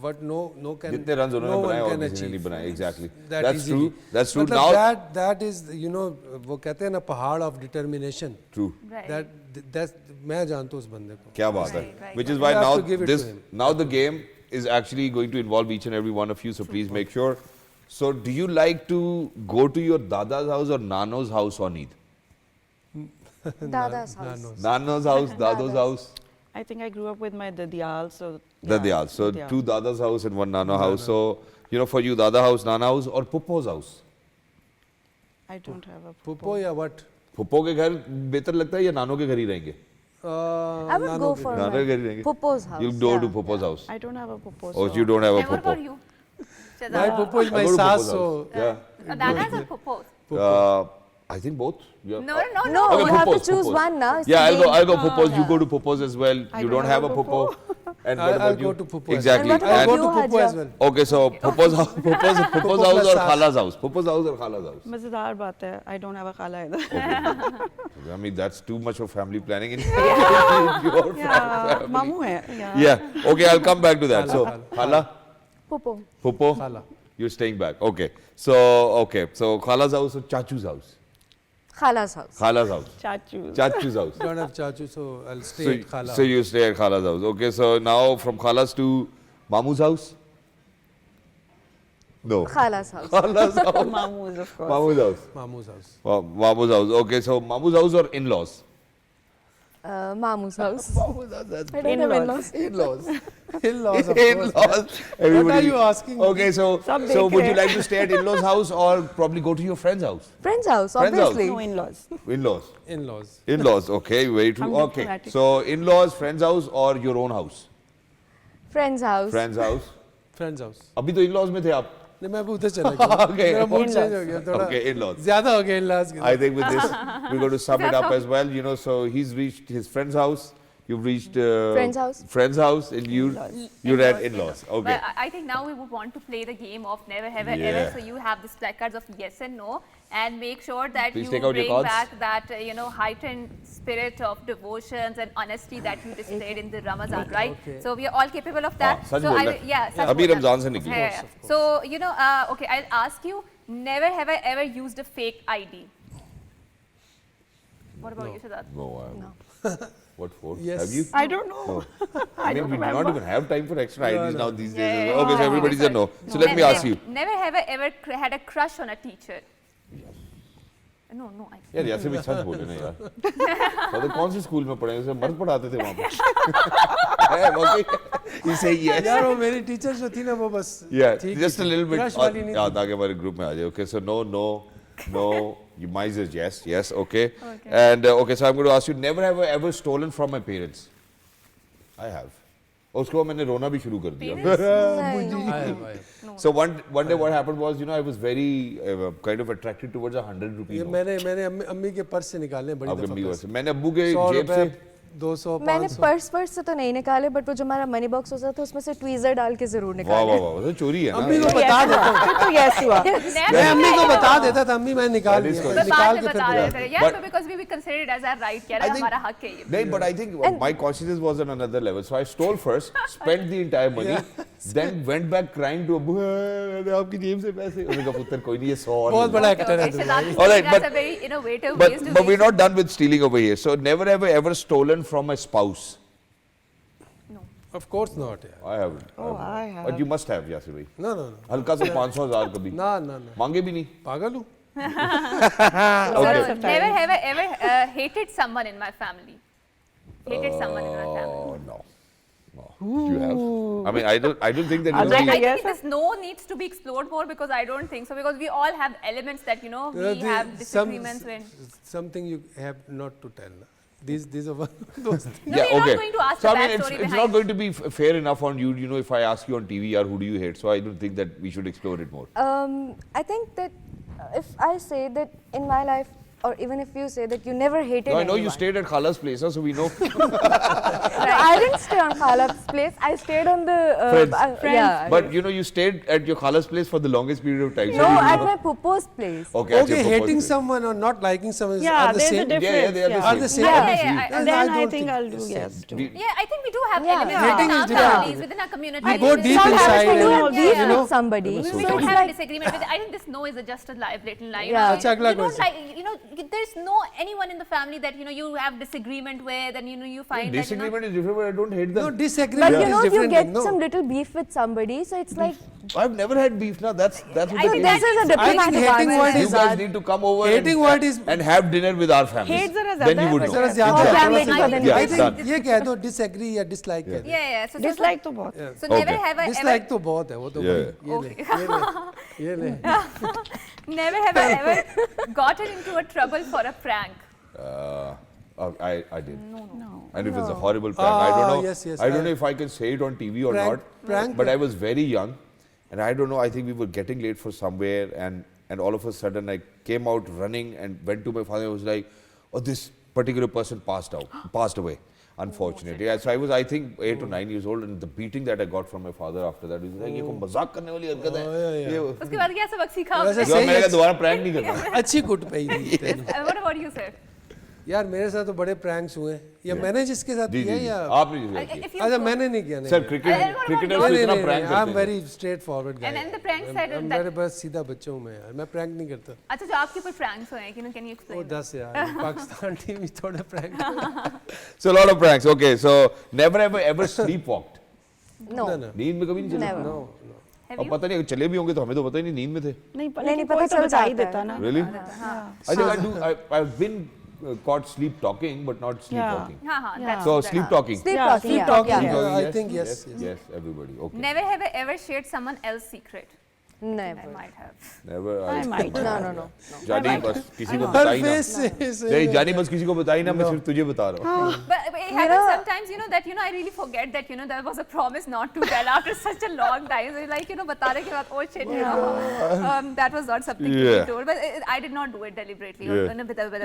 what no can
जितने runs
no
उन्होंने बनाए
one
और
can
किसी ने
achieve.
नहीं बनाए, exactly.
That
That's
easily.
true. That's true.
मतलब
Now,
that is you know वो कहते हैं ना पहाड़ of determination.
true.
Right.
That's मैं जानता हूँ उस बंदे को.
क्या बात है?
right.
Which is
You
why
have
now
to give it to
this
him.
now the game is actually going to involve each and every one of you. So please make sure. So do you like to go to your dada's house or nano's house on Eid?
Dada's house.
Nano's house, dado's house.
I think I grew up with my dadiyal, so.
Dadiyal. So
Dadiyal.
two Dada's house and one Nano house. So, you know, for you, Dada house, Nana house or Puppo's house?
I don't have a
Pupo या what?
Puppo के घर बेहतर लगता है या नानो के घर ही रहेंगे?
I would go for
नानो के घर ही रहेंगे?
Puppo's house.
You'll go to
yeah.
Puppo's house.
I don't have a puppo.
Oh,
so
you don't have a
And what
Puppo.
about you?
My
Shazad?
Pupo is
I
my
go to
saas,
Puppo's
so
house. Yeah.
Danas or Puppos?
I think both. Yeah.
No, no, no.
No,
Okay,
you have to
Puppos,
choose
Puppos.
one now. It's
Yeah,
the game.
I'll go Puppo's. You go to Puppo's as well. You
don't
don't have a
have a
Puppo. And what
I'll
about
go
you?
to Puppo.
Exactly.
And what about
I'll go
you,
to Pupo
Haja?
as well.
Okay, so Puppo's house, Puppo's house
plus
or
saas.
Khala's house? Puppo's house or Khala's house?
मजेदार बात है. I don't have a khala either.
I mean, that's too much of family planning in your
yeah, mamu hai. Yeah.
Yeah. Okay, I'll come back to that. So, Khala,
Puppo.
Puppo,
Khala.
you're staying back. Okay. So, So, Khala's house or Chachu's house?
Khala's house.
Khala's house.
Chachu.
Chachu's house.
Don't have chachu, so I'll stay
So,
at Khala.
so you stay at Khala's house. Okay. So now from Khala's to Mamu's house? No.
Khala's house.
Khala's house.
Mamus, of course.
Mamu's house.
Mamu's house.
Mamu's house. Okay. So Mamu's house or in-laws?
Mamu's house.
Mamu's house. That's
I don't have in-laws.
in-laws.
In-laws, of course.
In-laws.
What are you asking?
Okay, so
Sab
so
dekh
would you
rahe.
like to stay at in-laws' house or probably go to your friend's house?
Friend's house,
Friend's house.
obviously.
No in-laws.
In-laws.
In-laws.
In-laws. Okay, very true.
I'm
Okay,
diplomatic.
so in-laws, friend's house or your own house?
Friend's house.
Friend's house.
Friend's house.
अभी तो in-laws में थे आप.
नहीं मैं अभी उधर चला गया.
Okay.
मेरा mood
In-laws.
change हो गया थोड़ा.
Okay, in-laws.
ज़्यादा हो गया in-laws के.
I think with this we're going to sum it up as well. You know, so he's reached his friend's house. You've reached
Friend's house.
Friend's house, and you're at in-laws. Okay.
But I think now we would want to play the game of never have I
Yeah.
ever. So you have these placards of yes and no, and make sure that
Please
you
take out your
bring
cards.
back that heightened spirit of devotions and honesty that you displayed in the Ramadan, right?
Okay.
So we are all capable of that.
Such
so
बोल
I
रहा
will- yeah, सच
अभी
बोल रहा।
रमजान से निकले।
Yeah, yeah. So okay, I'll ask you. Never have I ever used a fake ID. What about you, Shazad?
No. What for?
Yes.
Have you?
I don't know.
No. I mean, we do not even have time for extra IDs now these days.
Yeah, yeah,
Okay, so
yeah.
everybody's a no. So let me ask you.
Never have I ever had a crush on a teacher. No, I.
यार ऐसे भी सच बोले ना यार मतलब कौन से school में पढ़े उसे मर्द पढ़ाते थे वहाँ पे है वाकई you say yes
यार वो मेरी टीचर जो थी ना वो बस
yeah
ठीक
just a
थी.
little bit
Crush वाली नहीं
याद
थी.
आगे हमारे ग्रुप में आ जाए okay so no you might say yes okay and okay so I'm going to ask you never have I ever stolen from my parents I have उसको मैंने रोना भी शुरू कर दिया
नहीं.
I have.
so one day what happened was you know I was very kind of attracted towards a 100 rupee
ये
note.
मैंने अम्मी के पर्स से निकाले हैं बड़ी
आपके
दफा
अम्मी
पैसे.
से मैंने अब्बू के
100
जेब
रुपए
से
200
मैंने
500
पर्स से तो नहीं निकाले बट वो जो हमारा मनी बॉक्स होता था उसमें से ट्वीजर डाल के जरूर
वाह
निकाले.
वाह वाह तो चोरी है
अम्मी
ना
को बता देता हूँ.
फिर तो yes हुआ.
मैं अम्मी को बता देता था अम्मी मैं निकाल
That is
लिया.
correct.
तो
निकाल
बाद
के
में
फिर
बता
दिया.
रहे थे यार
But-
तो because we consider it as our right क्या
I think-
हमारा हक है ये.
नहीं, but I think my consciousness was on another level. So I stole first, spent the entire money, then went back crying to Abu, मैंने आपकी जेब से पैसे. उसने कहा पुत्र कोई नहीं ये 100 और
बहुत
ले
बड़ा
लो."
एक्टर है
Okay,
तू
Shazad
भाई.
is
All right,
that's
but-
a very innovative
But
ways to
but we're
reach-
not done with stealing over here. So never have I ever stolen from my spouse.
Of course not यार.
I haven't.
Oh, I have.
But you must have, Yasir bhai.
No.
हल्का सा 500,000 कभी.
ना
मांगे भी नहीं.
पागल हूँ.
Okay.
Never have I ever hated someone in my family. Hated someone in my family.
Oh no. You have? I mean, I don't think that
I'll
you
take
know,
a
I
yes.
think this no needs to be explored more because I don't think so, because we all have elements that, you know, we have disagreements when.
Something you have not to tell. Na. These are one of those things.
No, we're not going to ask
So
the
I mean,
backstory
it's
behind.
not going to be fair enough on you. You know, if I ask you on TV, or who do you hate? So I don't think that we should explore it more.
I think that if I say that in my life, or even if you say that you never hated
No, I know you
anyone.
stayed at Khala's place, so we know.
No, I didn't stay on Khalab's place. I stayed on the
Friends.
yeah.
But you know, you stayed at your Khala's place for the longest period of time. So
No,
you
at
know.
my pupu's place.
Okay, at your
Okay,
purpose.
hating someone or not liking someone
Yeah,
are the
there's a
same.
difference.
Yeah, they are the
Are
same.
the same.
Yeah, yeah,
Then
Then
I
I
don't
think I'll do
it's
yes
same.
too.
We-
Yeah, I think we do have
Yeah.
elements
Hating
within
is
our
different.
families, within our community.
We go deep
Some have
inside
to do
and,
with beef
you know.
with somebody.
We
So
don't
it's
have a
like,
disagreement with it. I think this no is just a blatant lie.
Yeah.
Acha, agla
You don't
question.
like, you know, there's no anyone in the family that, you know, you have disagreement with, and, you know, you find that, you know,
Disagreement is different, but I don't hate them.
No,
but
disagreement
you
is
know, if you
different.
get
thing, no.
some little beef with somebody, so it's like,
I've never had beef now. That's what
I
the
think
thing
that
is.
this is a
I think
diplomatic
hating
answer.
word
You
is
guys need to come over
hating word is
and have dinner with our families.
Hate जरा
Then
ज़्यादा
you
है,
would
but
know.
जरा
yeah.
ज़्यादा
Okay,
है,
I'm
थोड़ा
waiting
सा-
for the
Yeah,
I
it's
think
done.
ये कह दो disagree या dislike कह दो.
yeah. So
Dislike तो बहुत.
So
Okay.
never have I
Dislike तो बहुत है वो तो
Yeah.
भाई, ये ले
never have I ever gotten into a trouble for a prank.
I did.
No.
And it was a horrible prank. I don't know.
yes, yes,
I don't
I-
know if I can say it on TV or
Prank-
not.
prank-
But I was very young, and I don't know. I think we were getting late for somewhere, and all of a sudden I came out running and went to my father. I was like, "Oh, this particular person passed away." Unfortunately, yeah, so I was, I think, 8 or 9 years old, and the beating that I got from my father after that was like, "ये कोई मजाक करने वाली हरकत है." ये
उसके बाद क्या सबक सीखा
वैसे
आपने?
सही
मैंने कहा
है।
दोबारा प्रैंक नहीं करना।
अच्छी कुट पई थी तेरी।
What about you, sir?
यार मेरे साथ तो बड़े प्रैंक्स हुए या मैंने जिसके साथ
जी
किया
जी जी।
या
आपने जिसे किया।
If you
अच्छा मैंने नहीं किया
सर
what
क्रिकेटर्स
about
को
you?
इतना प्रैंक
आई एम
करते हैं।
Very straight forward guy
And the prank side of
मेरे
that.
बस सीधा बच्चा हूँ मैं यार मैं प्रैंक नहीं करता
अच्छा, जो आपके ऊपर pranks हुए हैं, can you
वो
explain?
10 यार पाकिस्तान टीम में थोड़ा prank
So a lot of pranks. Okay, so never ever sleepwalked.
no.
ना
नींद में कभी नहीं चले?
Never.
नो
Have
अब
you?
पता नहीं अगर चले भी होंगे तो हमें तो पता ही नहीं, नींद में थे।
नहीं
नहीं,
लेकिन
पता
कोई तो
चल
बता ही
जाता है।
देता ना.
Really? I think I do. I've been caught sleep talking, but not sleep
Yeah.
walking.
हाँ, that's
So
that.
sleep talking.
Sleep
Yeah,
talking,
sleep
yeah.
talking,
yeah.
yeah. I
Yes,
think yes,
yes,
yes.
yes, everybody. Okay.
Never have I ever shared someone else's secret. I
Never.
might have.
Never.
I might.
No, no, no.
जानी बस किसी को
हर
बताई ना।
Face से
नहीं जानी बस किसी को बताई ना, मैं सिर्फ तुझे बता रहा हूँ।
But it happens sometimes, you know, that, you know, I really forget that, you know, there was a promise not to tell after such a long time. So, like, you know, बताने के बाद, oh shit, you know, that was not something to
Yeah.
be told. But I did not do it deliberately.
Yeah.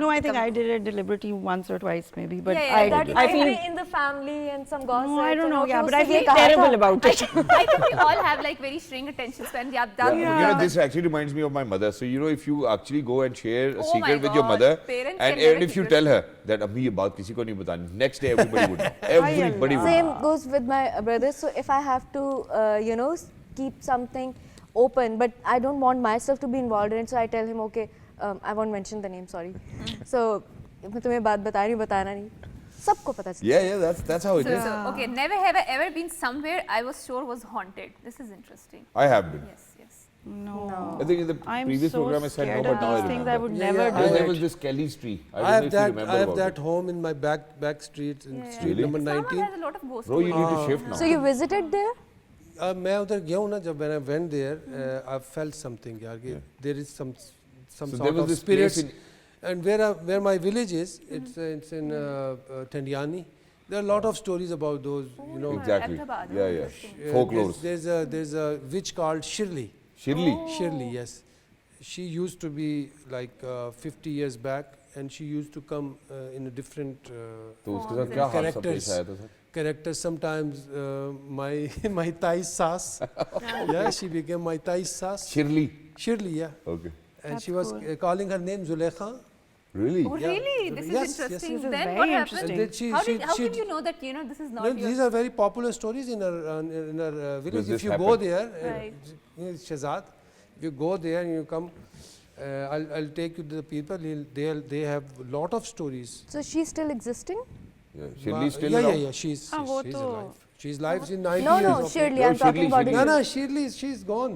No, I think I did it deliberately once or twice maybe, but
Yeah, yeah,
I,
that
I
Might
feel
be in the family and some gossip.
no, I don't know,
and
yeah,
okay,
but I
उसने
feel
ये कहा
terrible
था.
about it.
I think we all have like very strange attention span. Yeah, that,
You know, this actually reminds me of my mother. So, you know, if you actually go and share a
Oh my
secret with your
God.
mother,
Parents
and
can never
if you
secret.
tell her that अम्मी ये बात किसी को नहीं बतानी, next day everybody would know. Everybody would know.
Same goes with my brothers. So if I have to, you know, keep something open, but I don't want myself to be involved in it, so I tell him, okay, I won't mention the name, sorry. So मैं तुम्हें बात बता रही हूँ, बताना नहीं. सबको पता चलता.
Yeah, that's how it is.
So, okay, never have I ever been somewhere I was sure was haunted. This is interesting.
I have been.
Yes, yes.
no.
I think in the
I'm
previous
so
program I said no,
scared
but
of
now I
these things. I
remember.
would
Yeah,
never
yeah,
do
There
it.
was this Kelly's tree. I
I
don't know
have
if you
that
remember
I have
about
that
it.
home in my back street in
Yeah,
street
Really?
number
Someone
19.
has a lot of ghost
Bro, you
stories.
need to shift now.
So you visited there?
मैं उधर गया हूँ ना जब when I went there I felt something यार कि there is some
So
sort
there was
of
this place
spirits
in
and where my village is it's in Tendiani. There are a lot of stories about those you know.
Exactly.
Ahmedabad,
Yeah,
oh,
yeah.
interesting.
Folklores.
There's a witch called Shirley.
Shirley.
Shirley, yes. She used to be like 50 years back, and she used to come in a different
तो उसके साथ क्या हादसा पेश
characters.
आया था sir?
Characters. Sometimes my Thai sass. Yeah, she became my Thai sass.
Shirley.
Shirley, yeah.
Okay.
And
That's
she was
cool.
calling her name Zulekha.
Really?
Oh,
Yeah.
really? This
Yes,
is
yes.
interesting.
This is
Then
very
what happened?
interesting.
And then she,
How,
she,
how
she
can you know that, you know, this is not
no,
your...
these are very popular stories in our village.
Does
If
this
you go
happen?
there,
Right.
Shahzad, if you go there and you come, I'll take you to the people. They have a lot of stories.
So she's still existing?
Yeah. Shirley still
yeah,
around?
yeah. She's
वो
she's
तो-
alive. She's alive. She's 90
No,
years
no,
of age.
Shirley.
No,
I'm talking
Shirley,
about
Shirley.
No, Shirley, she's gone.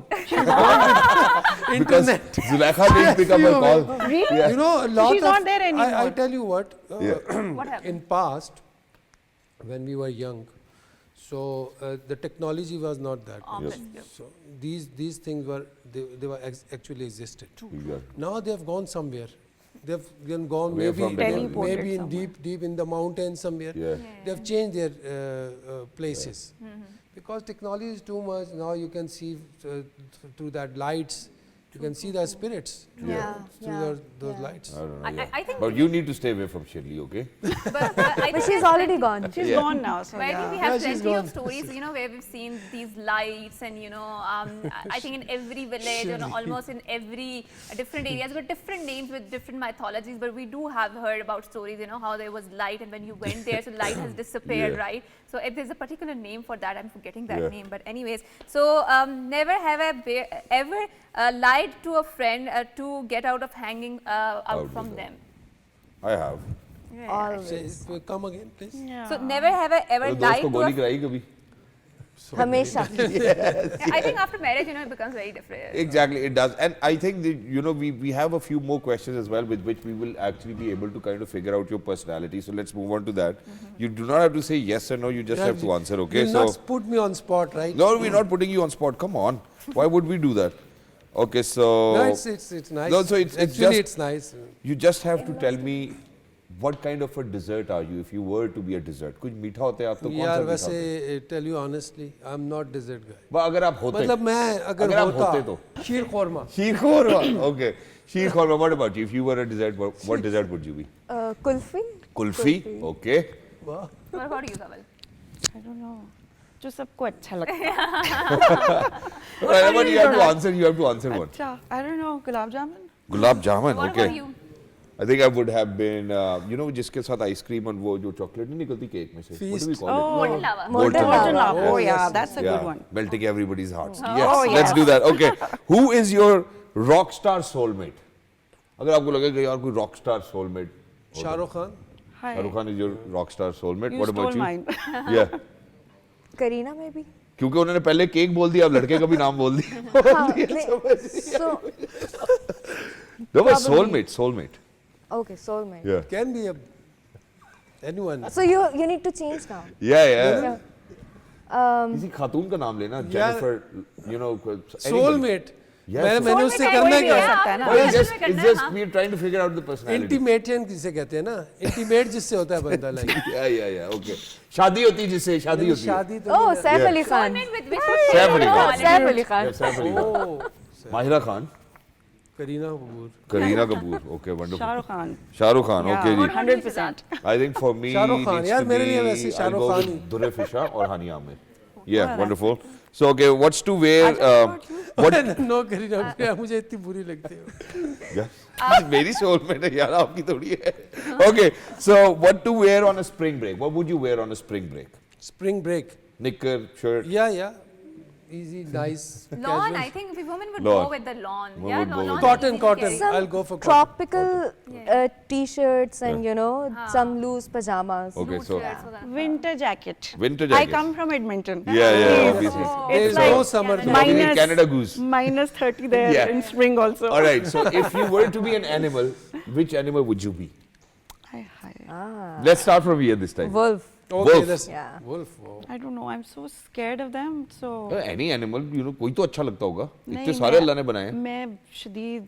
Because Zulekha didn't pick up her call.
Really?
Yeah.
You know, a lot
She's
of.
not there anymore.
I tell you what.
What happened?
In past, when we were young, So the technology was not that.
Yes.
So these things were they were actually existed.
Exactly.
Now they have gone somewhere. They've gone
Away from
maybe
technology.
maybe in
Teleported
deep in the mountains somewhere.
Yeah.
They have changed their places because technology is too much. Now you can see through that lights. You can see the spirits through those lights.
I don't know. Yeah.
I think
But you need to stay away from Shirley, okay?
but I
But
think
she's
there's
already
plenty-
gone.
She's
Yeah.
gone now, so
But I think we
yeah.
have
Yeah, she's
plenty of
gone.
stories, where we've seen these lights and, I think in every village or almost in every different areas with different names, with different mythologies, but we do have heard about stories, how there was light and when you went there, so light has disappeared,
Yeah.
right? So if there's a particular name for that, I'm forgetting that
Yeah.
name. But anyways, so never have I ever lied to a friend to get out of hanging out
Out
from
with
them.
I have.
Always.
Come again, please.
Yeah.
So never have I ever
तो दोस्त
lied
को
to a
गोली कराई कभी?
Hamesha.
I think after marriage, it becomes very different.
Exactly, it does. And I think that, we have a few more questions as well with which we will actually be able to kind of figure out your personality. So let's move on to that. You do not have to say yes or no, you just have to answer, okay?
You'll
So,
not put me on spot, right?
no, we're not putting you on spot. Come on. Why would we do that? Okay, so
No, it's nice.
No, so it's
actually
just-
it's nice.
you just have to tell me what kind of a dessert are you if you were to be a dessert. कुछ मीठा होता है आप तो कौन सा
यार
मीठा
वैसे
होता है?
tell you honestly, I'm not dessert guy.
बस अगर आप होते
मतलब मैं
अगर
अगर
आप
होता
होते तो
शीर खोरमा
शीर खोरमा. Okay, Ksheer खोरमा. What about you? If you were a dessert, what dessert would you be?
Kulfi?
Kulfi. Okay.
वाह
What about you, Kamal?
I don't know. जो सबको अच्छा लगता है.
But you have to answer. You have to answer one.
अच्छा, I don't know. Gulab jamun.
Gulab jamun.
What
Okay.
about you?
I think I would have been, जिसके साथ ice cream और वो जो चॉकलेट नहीं निकलती केक में से. What do we
Feast.
call it?
Molten lava.
Molten
Molten
lava.
lava. Oh
Yes,
yeah,
yes,
that's a good one.
Melting everybody's hearts.
Oh,
Yes, let's
yes.
do that. Okay. Who is your rock star soulmate? अगर आपको लगे कि यार कोई rock star soulmate.
Shahrukh Khan
Hi.
Shahrukh Khan is your rock star soulmate.
You
What about
stole
you?
mine.
Yeah.
Karina maybe?
क्योंकि उन्होंने पहले cake बोल दिया अब लड़के का भी नाम बोल दिया.
So,
No, but
Probably.
soulmate.
okay, soulmate.
Yeah.
can be anyone.
So you need to change now.
Yeah.
Um,
किसी खातून का नाम लेना.
Yeah.
Jennifer, anybody.
Soulmate.
Yes.
मैंने
Soulmate
उससे
है,
करना
कोई
है
भी
क्या?
हो सकता है ना।
Well,
असल में
it's
करना है,
just
हाँ।
we're trying to figure out the personality.
Intimate किसे कहते हैं ना? Intimate जिससे होता है बंदा like.
Yeah. Okay. शादी होती है जिससे शादी होती है.
शादी तो
oh,
नहीं
Saif
Yeah.
Ali Khan.
Soulmate with which
Saif Ali
Oh,
Khan.
Saif Ali Khan.
Yeah, Saif Ali Khan.
Oh,
Mahira Khan.
Kareena Kapoor.
Kareena Kapoor. Okay, wonderful.
Shahrukh Khan.
Shahrukh Khan.
Yeah,
Okay ji.
100%.
I think for me,
Shahrukh Khan.
needs
यार
to
मेरे लिए
be-
वैसे
I'll
Shahrukh
go
Khan
with
he.
Durefishan और Hania Aamir. Yeah,
that's
wonderful. So okay, what's to wear? What?
No Kareena Kapoor मुझे इतनी बुरी लगती है.
Yeah. मेरी soulmate है यार आपकी थोड़ी है. Okay, so what to wear on a spring break? What would you wear on a spring break?
Spring break.
Knicker, shirt.
Yeah. Easy, nice.
Lawn,
casual.
I think women would
Lawn.
go with the lawn.
We
Yeah,
would go with
lawn.
Cotton,
is easy to
cotton.
carry.
I'll go for cotton.
Tropical t-shirts and some loose pajamas.
Okay,
Loose
so
shirts for that.
Winter jacket.
winter
I
jacket.
come from Edmonton.
Yeah,
It's-
obviously.
There is
It's like
no summer.
Canada.
there.
Minus,
Minus-
Canada goose.
minus 30 there
Yeah.
in spring also.
All right. So if you were to be an animal, which animal would you be?
Hi.
Let's start from here this time.
Wolf.
Okay,
Wolf.
that's
Yeah.
wolf. Oh.
I don't know. I'm so scared of them. So
Any animal, कोई तो अच्छा लगता होगा. इतने
नहीं,
सारे अल्लाह ने बनाए हैं.
मैं शदीद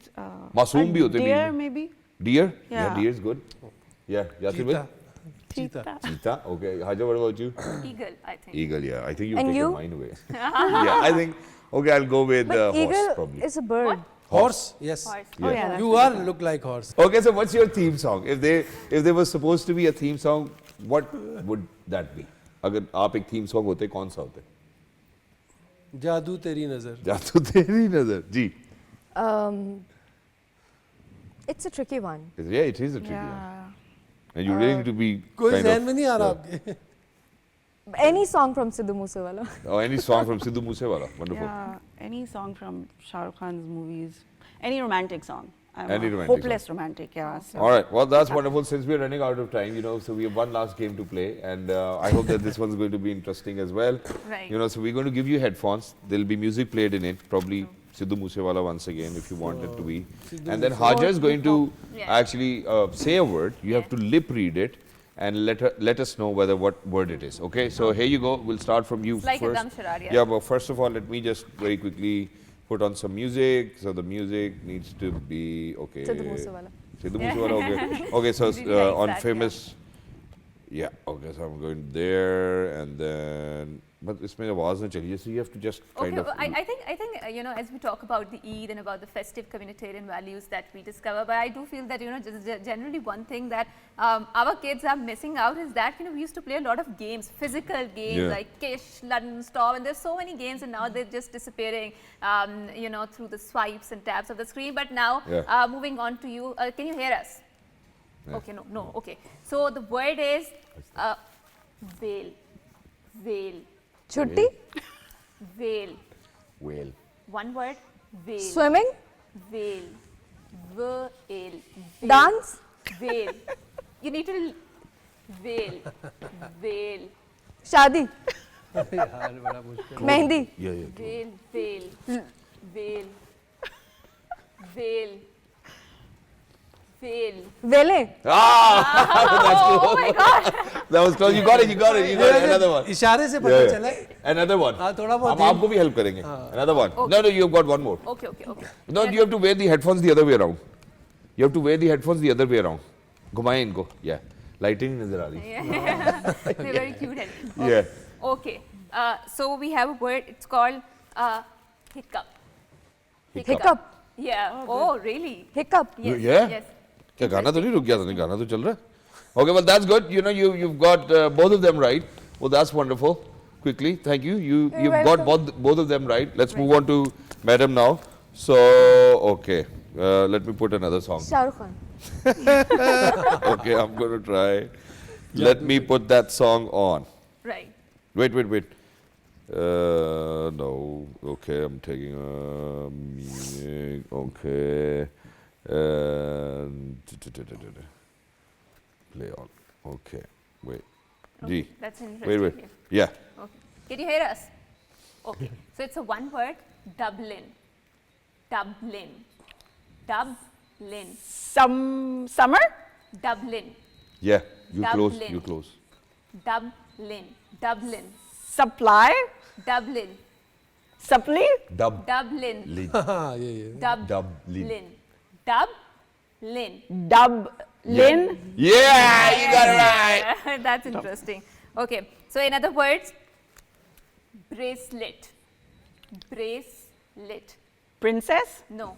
मासूम भी होते हैं
deer
बीच में.
maybe.
Deer?
Yeah.
Deer is good. Yeah, Yasir bhai?
Cheetah.
Cheetah.
Cheetah. Okay. Haja, what about you?
Eagle, I think.
Eagle. Yeah. I think you
And
take
you?
mine away. Yeah. I think. Okay, I'll go with
But
horse
eagle
probably.
is a bird.
Horse. Yes.
Horse.
Yeah.
Oh yeah. That's
You are look like horse.
Okay, so what's your theme song? If there was supposed to be a theme song, what would that be? अगर आप एक theme song होते कौन सा होते?
जादू तेरी नजर.
जादू तेरी नजर. जी.
It's a tricky one.
Yeah, it is a tricky one.
Yeah.
And you really need to be
कोई
kind
जहन
of.
में नहीं आ रहा
yeah.
आपके.
Any song from Sidhu Moosewala.
Or any song from Sidhu Moosewala. Wonderful.
Yeah. Any song from Shah Rukh Khan's movies. Any romantic song. I'm
Any
a
romantic
hopeless romantic. Yeah. So.
All right. Well, that's wonderful. Since we're running out of time, so we have one last game to play, and I hope that this one's going to be interesting as well.
Right.
So we're going to give you headphones. There'll be music played in it, probably Sidhu Moosewala once again, if you want it to be.
Sidhu
And then
Moosewala.
Haja is going to
Yeah.
actually say a word. You have to lip read it, and let us know what word it is. Okay, so here you go. We'll start from you
It's like a
first.
dum charade, yeah.
Yeah, but first of all, let me just very quickly put on some music. So the music needs to be okay.
Sidhu Moosewala.
Sidhu Moosewala, okay. Okay, so
Really likes
on
that,
famous. Yeah, okay, so I'm going there and then. But इसमें आवाज़ ना चलिए, so you have to just kind
Okay,
of.
well, I think you know, as we talk about the Eid and about the festive communitarian values that we discover, but I do feel that, you know, just generally one thing that our kids are missing out is that, you know, we used to play a lot of games, physical games
Yeah.
like Kish, London Storm, and there's so many games, and now they're just disappearing, you know, through the swipes and taps of the screen. But now,
Yeah.
moving on to you, can you hear us?
Yeah.
Okay, no, okay. So the word is veil, veil,
Chutti?
veil.
Whale.
One word, veil.
Swimming?
Veil. V-A-L.
Dance?
Veil. You need to veil. Veil.
Shadi?
यार बड़ा मुश्किल
Mehndi?
Yeah.
Veil. Veil. Veil. Veil. Veil.
Vele?
Oh my God.
That was close. You got it. Another one.
इशारे से पता
Yeah,
चला
yeah. Another one.
हाँ, थोड़ा बहुत
हम आपको भी help करेंगे. Another one. No, you've got one more.
Okay.
No, you have to wear the headphones the other way around. You have to wear the headphones the other way around. घुमाएं इनको. Yeah. Lighting नजर आ रही.
Yeah. They're very cute.
Yeah.
Okay. So we have a word. It's called hiccup.
Hiccup?
Yeah. Oh, really?
Hiccup?
Yes.
Yeah?
Yes.
क्या गाना तो नहीं रुक गया था? नहीं गाना तो चल रहा है. Okay, well that's good. You know you've got both of them right. Well, that's wonderful. Quickly, thank you. You've got both of them right. Let's move on to Madam now. So okay, let me put another song.
Shah Rukh Khan.
Okay, I'm going to try. Let me put that song on.
Right.
Wait. No. Okay, I'm taking music. Okay. Play on. Okay. Wait.
Okay,
G.
that's interesting.
Wait. Yeah.
Okay. Can you hear us? Okay. So it's a one word, Dublin. Dublin. Dublin.
Summer?
Dublin.
Yeah. You close.
Dublin.
You close.
Dublin. Dublin.
Supply?
Dublin.
Supply?
Dublin.
हाँ ये
Dublin. Dublin.
Dublin?
Yeah, you got it right.
That's interesting. Okay. So in other words, bracelet. Bracelet.
Princess?
No.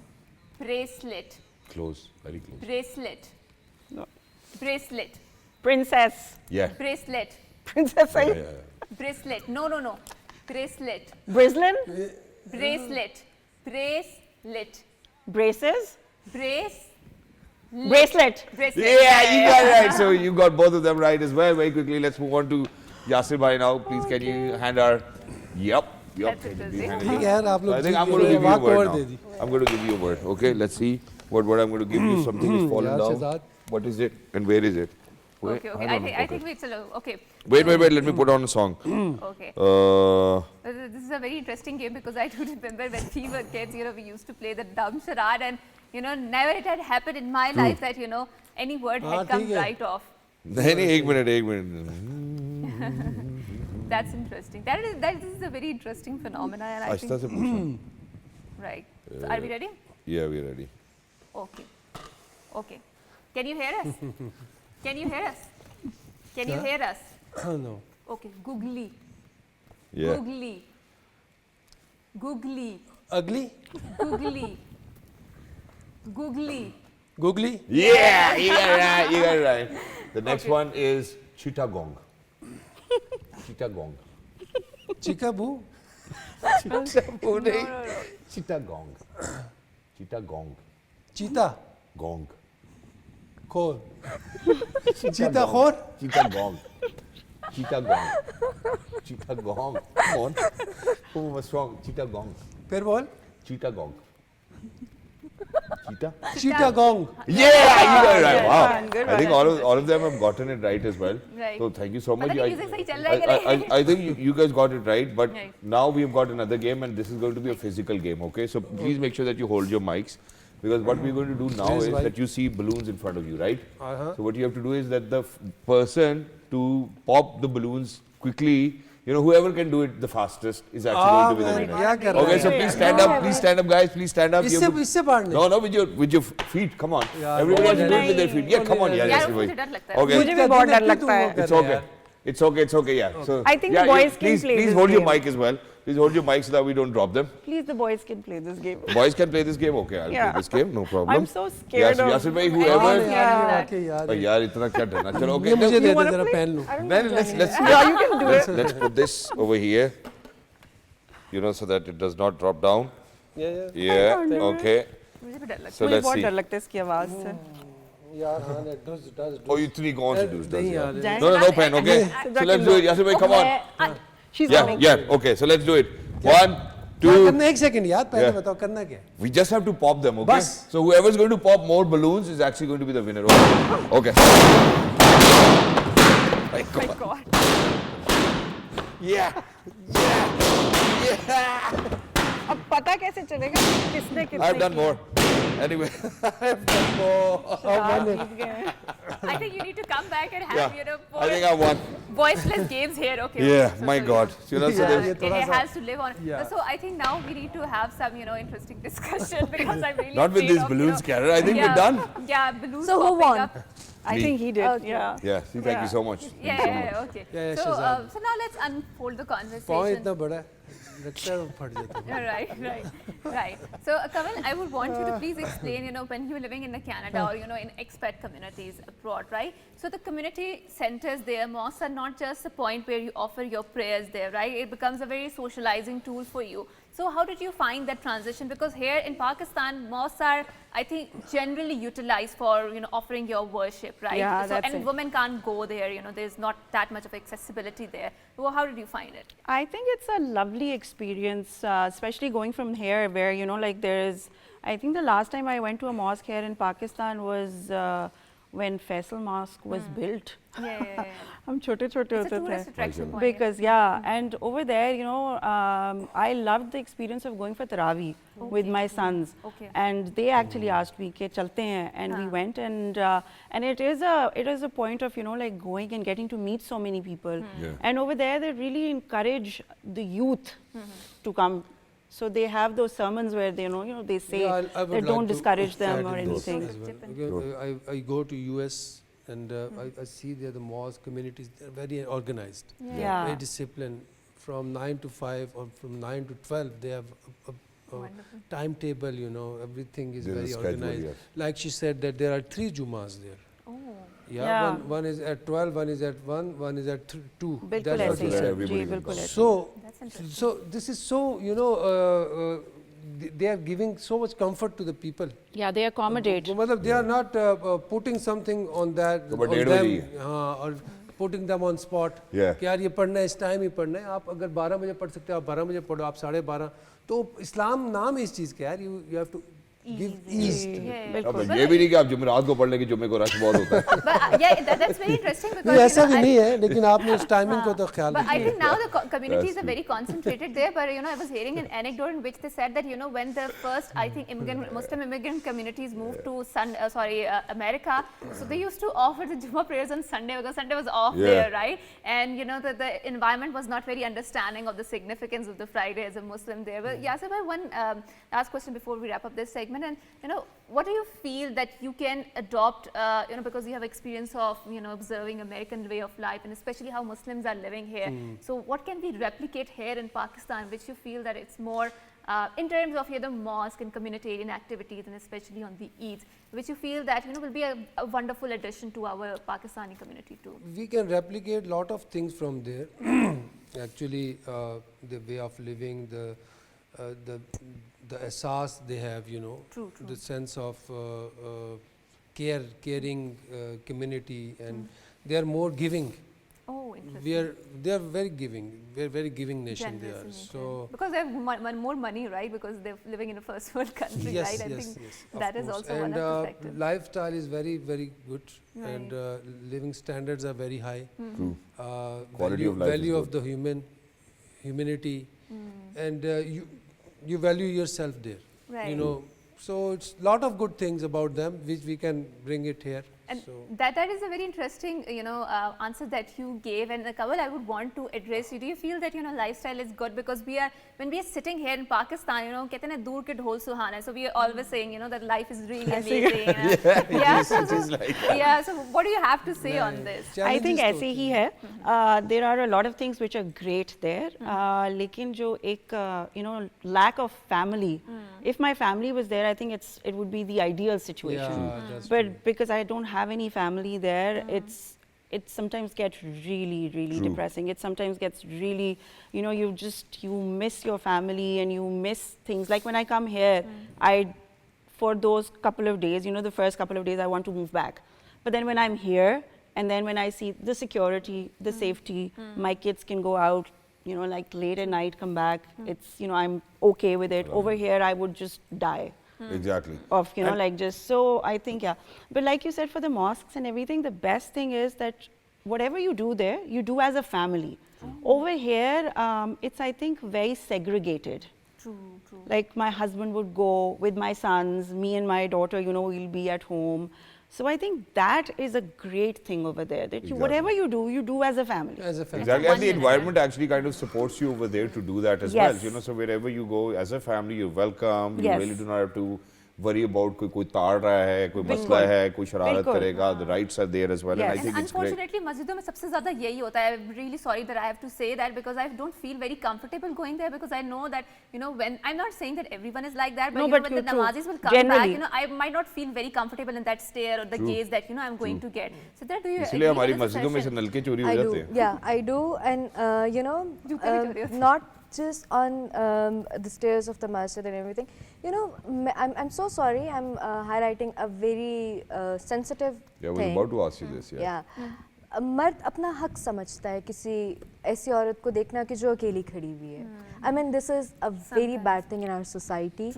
Bracelet.
Close. Very close.
Bracelet.
No.
Bracelet.
Princess?
Yeah.
Bracelet.
Princess?
Yeah.
Bracelet. No. Bracelet.
Brislin?
Bracelet. Bracelet.
Braces?
Bracelet.
Bracelet.
Bracelet.
Yeah, you got it right. So you got both of them right as well. Very quickly, let's move on to Yasir Bhai now. Please, can you hand our? Yep.
That's
Can you
interesting.
hand it
ठीक
here?
है यार आप
So
लोग
I think
Jeet
I'm going to
गए,
give you a
walk
word
और दे
now.
The
I'm going to give you a word. Okay, let's see what word I'm going to give you. Something is fallen
Yeah,
down.
Shehzad.
What is it and where is it? Wait,
Okay.
don't
I
know.
think we chalo. Okay.
Wait. Let me put on a song.
Okay.
Uh,
This is a very interesting game because I do remember when we were kids, you know, we used to play the dumb charade, and you know, never it had happened in my life that, you know, any word
हाँ,
had come
ठीक है।
right off.
नहीं, एक minute.
That's interesting. This is a very interesting phenomenon, and I
आहिस्ता
think
से पूछना.
right. So are we ready?
Yeah, we're ready.
Okay. Can you hear us? Can you hear us? Can you hear us?
no
Okay. Googly.
Yeah.
Googly. Googly.
ugly
Googly. Googly.
googly
Yeah, you got it right. The next one is Chittagong. Chittagong.
chickaboo
Chittagong. Chittagong.
cheetah
Gong.
khor cheetah khor
Chittagong. Chittagong. Chittagong. Come on. Who was wrong? Chittagong.
फिर बोल
Chittagong. Cheetah?
cheetah gong
Yeah, you got it right.
Good
Wow.
one, good
I think
one.
all of them have gotten it right as well.
Right.
So thank you so much.
पता नहीं music सही चल रहा है कि नहीं?
I think you guys got it right, but
Right.
now we've got another game and this is going to be a physical game, okay? So please make sure that you hold your mics Because what we're going to do now
Where's
is
wife?
that you see balloons in front of you, right?
Uh-huh.
So what you have to do is that the person to pop the balloons quickly, you know, whoever can do it the fastest is actually going to be the
man,
winner.
क्या कर रहा
Okay,
है?
so please stand up. Please stand up, guys. Please stand up. You
इससे
have to-
इससे बाहर नहीं
No, no, with your feet. Come on.
यार,
Everybody has to do it
नहीं,
with their feet. Yeah, come on,
यार,
yeah,
मुझे डर लगता है।
Okay.
मुझे भी बहुत डर लगता है।
It's okay. It's okay. It's okay. Yeah. So
I think
yeah,
boys
yeah,
can
please,
play
please
this
hold your
game.
mic as well. Please hold your mic so that we don't drop them.
Please, the boys can play this game.
Boys can play this game. Okay, I'll
Yeah.
play this game. No problem.
I'm so scared
Yes,
of
Yasir bhai,
यार
whoever.
Yeah.
आके यार
यार इतना क्या डरना? चलो okay.
ये मुझे दे दे
wanna
जरा
play?
पहन लूं
Then let's
Yeah, you can do it.
let's put this over here. You know, so that it does not drop down. Yeah.
can't do it.
Okay.
मुझे भी डर लगता
So
मुझे
let's
बहुत
see.
डर लगता है इसकी आवाज से।
यार हाँ it does
Oh, you three go on to do this.
नहीं
yeah.
यार
No, no, no pen. Okay. So let's do it. Yasir bhai, come on.
है।
She's
Yeah,
coming.
yeah. Okay. So let's do it. One,
क्या
two.
करना है? एक second यार पहले
Yeah.
बताओ करना क्या है?
We just have to pop them, okay?
Bas.
So whoever's going to pop more balloons is actually going to be the winner. Okay. Okay. My
Oh my
God.
God.
Yeah.
अब पता कैसे चलेगा किसने कितने
I've done more. Anyway, I've done more.
जीत गए।
I think you need to come back and have,
Yeah.
you know,
I think I won.
voiceless games here. Okay.
Yeah.
So-
My
so
God. You know, so
Yeah,
there's
it has to live on.
Yeah.
So I think now we need to have some, you know, interesting discussion because I'm really
not with
afraid
these
of,
balloons,
you know,
Karen. I think
yeah,
we're done.
Yeah, balloons.
So who
popping
won?
up.
I
Me.
think he did.
Okay.
Yeah.
Yeah. See, thank you so much. Thank you
Yeah,
so
yeah,
much.
yeah, okay.
Yeah,
so,
Shahzad.
so now let's unfold the
पाँव
conversation.
इतना बड़ा है लगता है वो फट जाता है
Yeah, right. So, Kamal, I would want you to please explain, you know, when you were living in Canada or, you know, in expat communities abroad, right? So the community centers there, mosques are not just a point where you offer your prayers there, right? It becomes a very socializing tool for you. So how did you find that transition? Because here in Pakistan, mosques are, I think, generally utilized for, you know, offering your worship, right?
Yeah,
so,
that's
and
it.
women can't go there, you know, there's not that much of accessibility there. So how did you find it?
I think it's a lovely experience, especially going from here where, you know, like there's, I think the last time I went to a mosque here in Pakistan was when Faisal Mosque was built.
Yeah.
हम छोटे-छोटे
It's a
होते
tourist
थे.
attraction point.
Because yeah, and over there, you know, I loved the experience of going for Tarawih with my sons,
Okay.
and they actually asked me, "के चलते हैं," and we went, and it is a point of, you know, like going and getting to meet so many people,
Yeah.
and over there they really encourage the youth to come. So they have those sermons where they, you know, they say
Yeah, I would
that
like
don't
to
discourage them
add
or
in those
anything.
as well. Because, I go to US and I see there the mosque communities, they're very organized,
Yeah.
very disciplined. From 9 to 5 or from 9 to 12, they have a
Wonderful.
timetable, you know, everything is
There's a
very
schedule,
organized.
yes.
Like she said that there are 3 Jumas there.
Oh.
Yeah.
One is at 12, one is at 1, one is at 2.
बिल्कुल
That's what
ऐसे
she
he
where
है।
said.
everybody
ji,
will
बिल्कुल
come.
ऐसे।
So,
That's interesting.
so this is so, you know, they are giving so much comfort to the people.
Yeah, they accommodate.
तो मतलब they are not putting something on that
तो but
on
डेढ़
them,
बजे ही है।
हाँ, और putting them on spot
Yeah.
कि यार ये पढ़ना है इस टाइम ही पढ़ना है आप अगर 12 बजे पढ़ सकते हो आप 12 बजे पढ़ो आप 12:30 तो इस्लाम नाम है इस चीज़ का यार you have to give ease to it.
अब ये भी नहीं कि आप जुमेरात को पढ़ लें कि जुम्मे को रश बहुत होता है
But yeah, that's very interesting because
नहीं ऐसा
you know,
भी नहीं है लेकिन आपने उस टाइमिंग को तो ख्याल
But I
रखिए
think now the communities
That's
are very concentrated there. But you know, I was hearing an anecdote in which they said that, you know, when the first, I think, Muslim immigrant communities moved to America, so they used to offer the Jummah prayers on Sunday because Sunday was off
Yeah.
there, right? And you know, the environment was not very understanding of the significance of the Friday as a Muslim there. But Yasir bhai, one last question before we wrap up this segment, and you know, what do you feel that you can adopt, you know, because you have experience of, you know, observing American way of life and especially how Muslims are living here. So what can we replicate here in Pakistan, which you feel that it's more in terms of the mosque and communitarian activities and especially on the Eids, which you feel that, you know, will be a wonderful addition to our Pakistani community too?
We can replicate lot of things from there. Actually, the way of living, the asas they have, you know,
True.
the sense of caring community, and they are more giving.
Oh, interesting.
They are very giving. We are very giving nation. They
Generous
are
in nature.
so.
Because they have more money, right? Because they're living in a first world country,
Yes,
right? I
yes,
think
yes.
that
of
is
course.
also
and
one of the factors.
lifestyle is very, very good, and living standards are very high.
True. Quality
Value,
of life is
value of
good.
the humanity, and you value yourself there.
Right.
You know, So it's lot of good things about them which we can bring it here.
And
So
that is a very interesting, answer that you gave. And Kawal, I would want to address you. Do you feel that lifestyle is good because when we are sitting here in Pakistan, कहते हैं ना दूर के ढोल सुहाना है. So we are always saying, that life is really amazing. So what do you have to say on this?
I think
challenges
ऐसे ही है. There are a lot of things which are great there. लेकिन जो एक lack of family. If my family was there, I think it would be the ideal situation.
Yeah, that's
But because I don't have any family there, it sometimes gets really, really depressing. It sometimes gets really, you miss your family and you miss things. Like when I come here, for those couple of days, the first couple of days, I want to move back. But then when I'm here, and then when I see the security, the safety, my kids can go out, like late at night, come back. It's, I'm okay with it. Over here, I would just die.
Exactly.
Of, like just, so I think, yeah. But like you said, for the mosques and everything, the best thing is that whatever you do there, you do as a family. Over here, it's, I think, very segregated.
True.
Like my husband would go with my sons, me and my daughter, we'll be at home. So I think that is a great thing over there, that whatever you do as a family.
as a family.
Exactly, and the environment actually kind of supports you over there to do that as
Yes.
well. So wherever you go as a family, you're welcome. You
Yes.
really do not have to worry about कोई ताड़ रहा है, कोई मसला है, कोई शरारत
बिल्कुल।
करेगा. The rights are there as well, and I
Yes.
think
And
it's great.
unfortunately, masjidon mein sabse zyada yahi hota hai. I'm really sorry that I have to say that because I don't feel very comfortable going there because I know that, when I'm not saying that everyone is like that, but,
No,
when
but
the
true.
namazis will come
Generally.
back, I might not feel very comfortable in that stare or the gaze that, I'm going to get. So that do you
इसलिए
agree
हमारी
with this
मस्जिदों में से
assertion?
नलके चोरी हो
I do,
जाते हैं.
yeah, I do, and
जूते भी चोरी होते हैं.
not just on the stairs of the masjid and everything. I'm so sorry. I'm highlighting a very sensitive
Yeah, I was
thing.
about to ask you this. Yeah.
Yeah. मर्द अपना हक समझता है किसी ऐसी औरत को देखना कि जो अकेली खड़ी हुई है. I mean, this is a very bad thing in our society.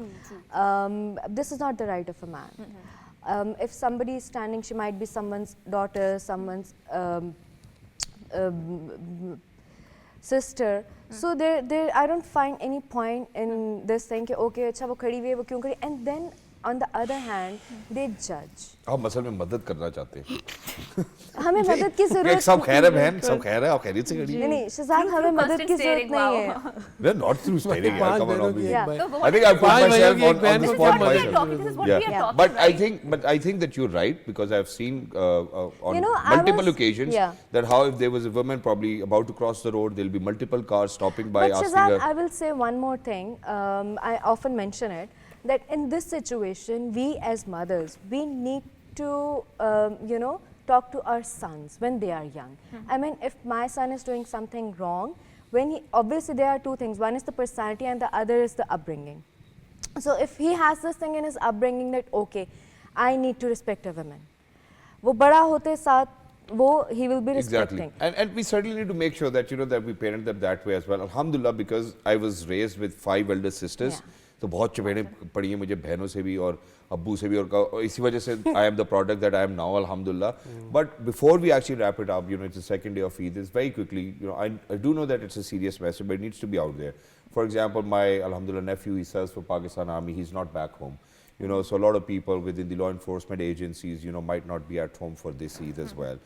This is not the right of a man. If somebody is standing, she might be someone's daughter, someone's sister. So I don't find any point in this thing कि okay अच्छा वो खड़ी हुई है वो क्यों खड़ी, and then on the other hand they judge.
हम असल में मदद करना चाहते हैं.
हमें मदद की जरूरत
सब खैर है बहन, सब खैर है, आप खैरियत से खड़ी हैं.
नहीं शहजाद हमें मदद की जरूरत नहीं है.
No, not through staring.
पांच
Come on,
बहनों की
obviously.
एक
Yeah.
भाई.
I think I put
पांच भाइयों
myself
की एक
on
बहन
the
This is
spot
what we are
myself.
talking. This is what we are talking.
But
right?
I think that you're right because I've seen on
I
multiple
was-
occasions
yeah.
that how if there was a woman probably about to cross the road, there'll be multiple cars stopping by
But
asking
Shahzad,
her.
I will say one more thing. I often mention it that in this situation, we as mothers, we need to, talk to our sons when they are young. I mean, if my son is doing something wrong, obviously there are two things. One is the personality and the other is the upbringing. So if he has this thing in his upbringing that, okay, I need to respect a woman. वो बड़ा होते साथ he will be respecting.
Exactly. And we certainly need to make sure that, that we parent them that way as well. Alhamdulillah, because I was raised with 5 elder sisters.
Yeah.
तो बहुत चपेड़ें पड़ी हैं मुझे बहनों से भी और अब्बू से भी और इसी वजह से I am the product that I am now, alhamdulillah. But before we actually wrap it up, it's the second day of Eid, is very quickly, I do know that it's a serious message, but it needs to be out there. For example, my, alhamdulillah, nephew, he serves for Pakistan Army, he's not back home. So a lot of people within the law enforcement agencies, might not be at home for this Eid as well.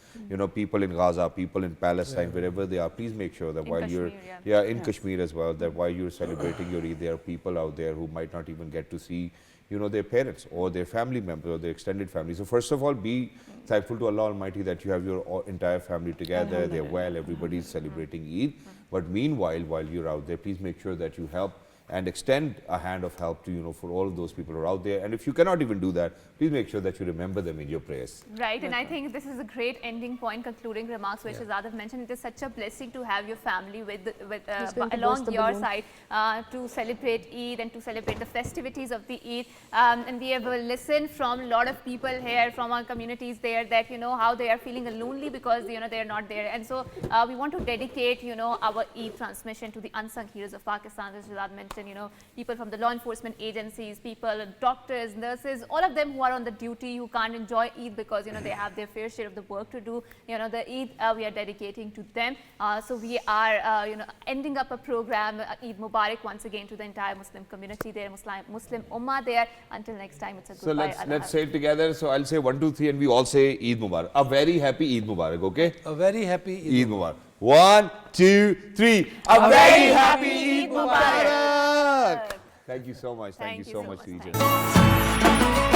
People in Gaza, people in Palestine, wherever they are, please make sure that while
Kashmir,
you're, in Kashmir as well, that while you're celebrating your Eid, there are people out there who might not even get to see, their parents or their family members or their extended family. So first of all, be thankful to Allah Almighty that you have your entire family together, they're well, everybody's celebrating Eid. But meanwhile, while you're out there, please make sure that you help and extend a hand of help to, for all of those people who are out there. And if you cannot even do that, please make sure that you remember them in your prayers.
Right, and I think this is a great ending point, concluding remarks, which Shahzad have mentioned. It is such a blessing to have your family
going to burst
along
the
your
balloon.
side to celebrate Eid and to celebrate the festivities of the Eid. And we have listened from a lot of people here, from our communities there, that how they are feeling lonely because they are not there. And so we want to dedicate our Eid transmission to the unsung heroes of Pakistan, as Shahzad mentioned. and people from the law enforcement agencies, people, doctors, nurses, all of them who are on the duty, who can't enjoy Eid because they have their fair share of the work to do. The Eid we are dedicating to them. So we are ending up a program, Eid Mubarak once again to the entire Muslim community there, Muslim Ummah there. Until next time, it's a
So
goodbye.
let's say it together. So I'll say 1, 2, 3 and we all say Eid Mubarak. A very happy Eid Mubarak, okay?
A very happy
Eid Mubarak. 1, 2, 3. A very happy Eid Mubarak. Thank you so much. Thank you so much,
Thank
Teacher.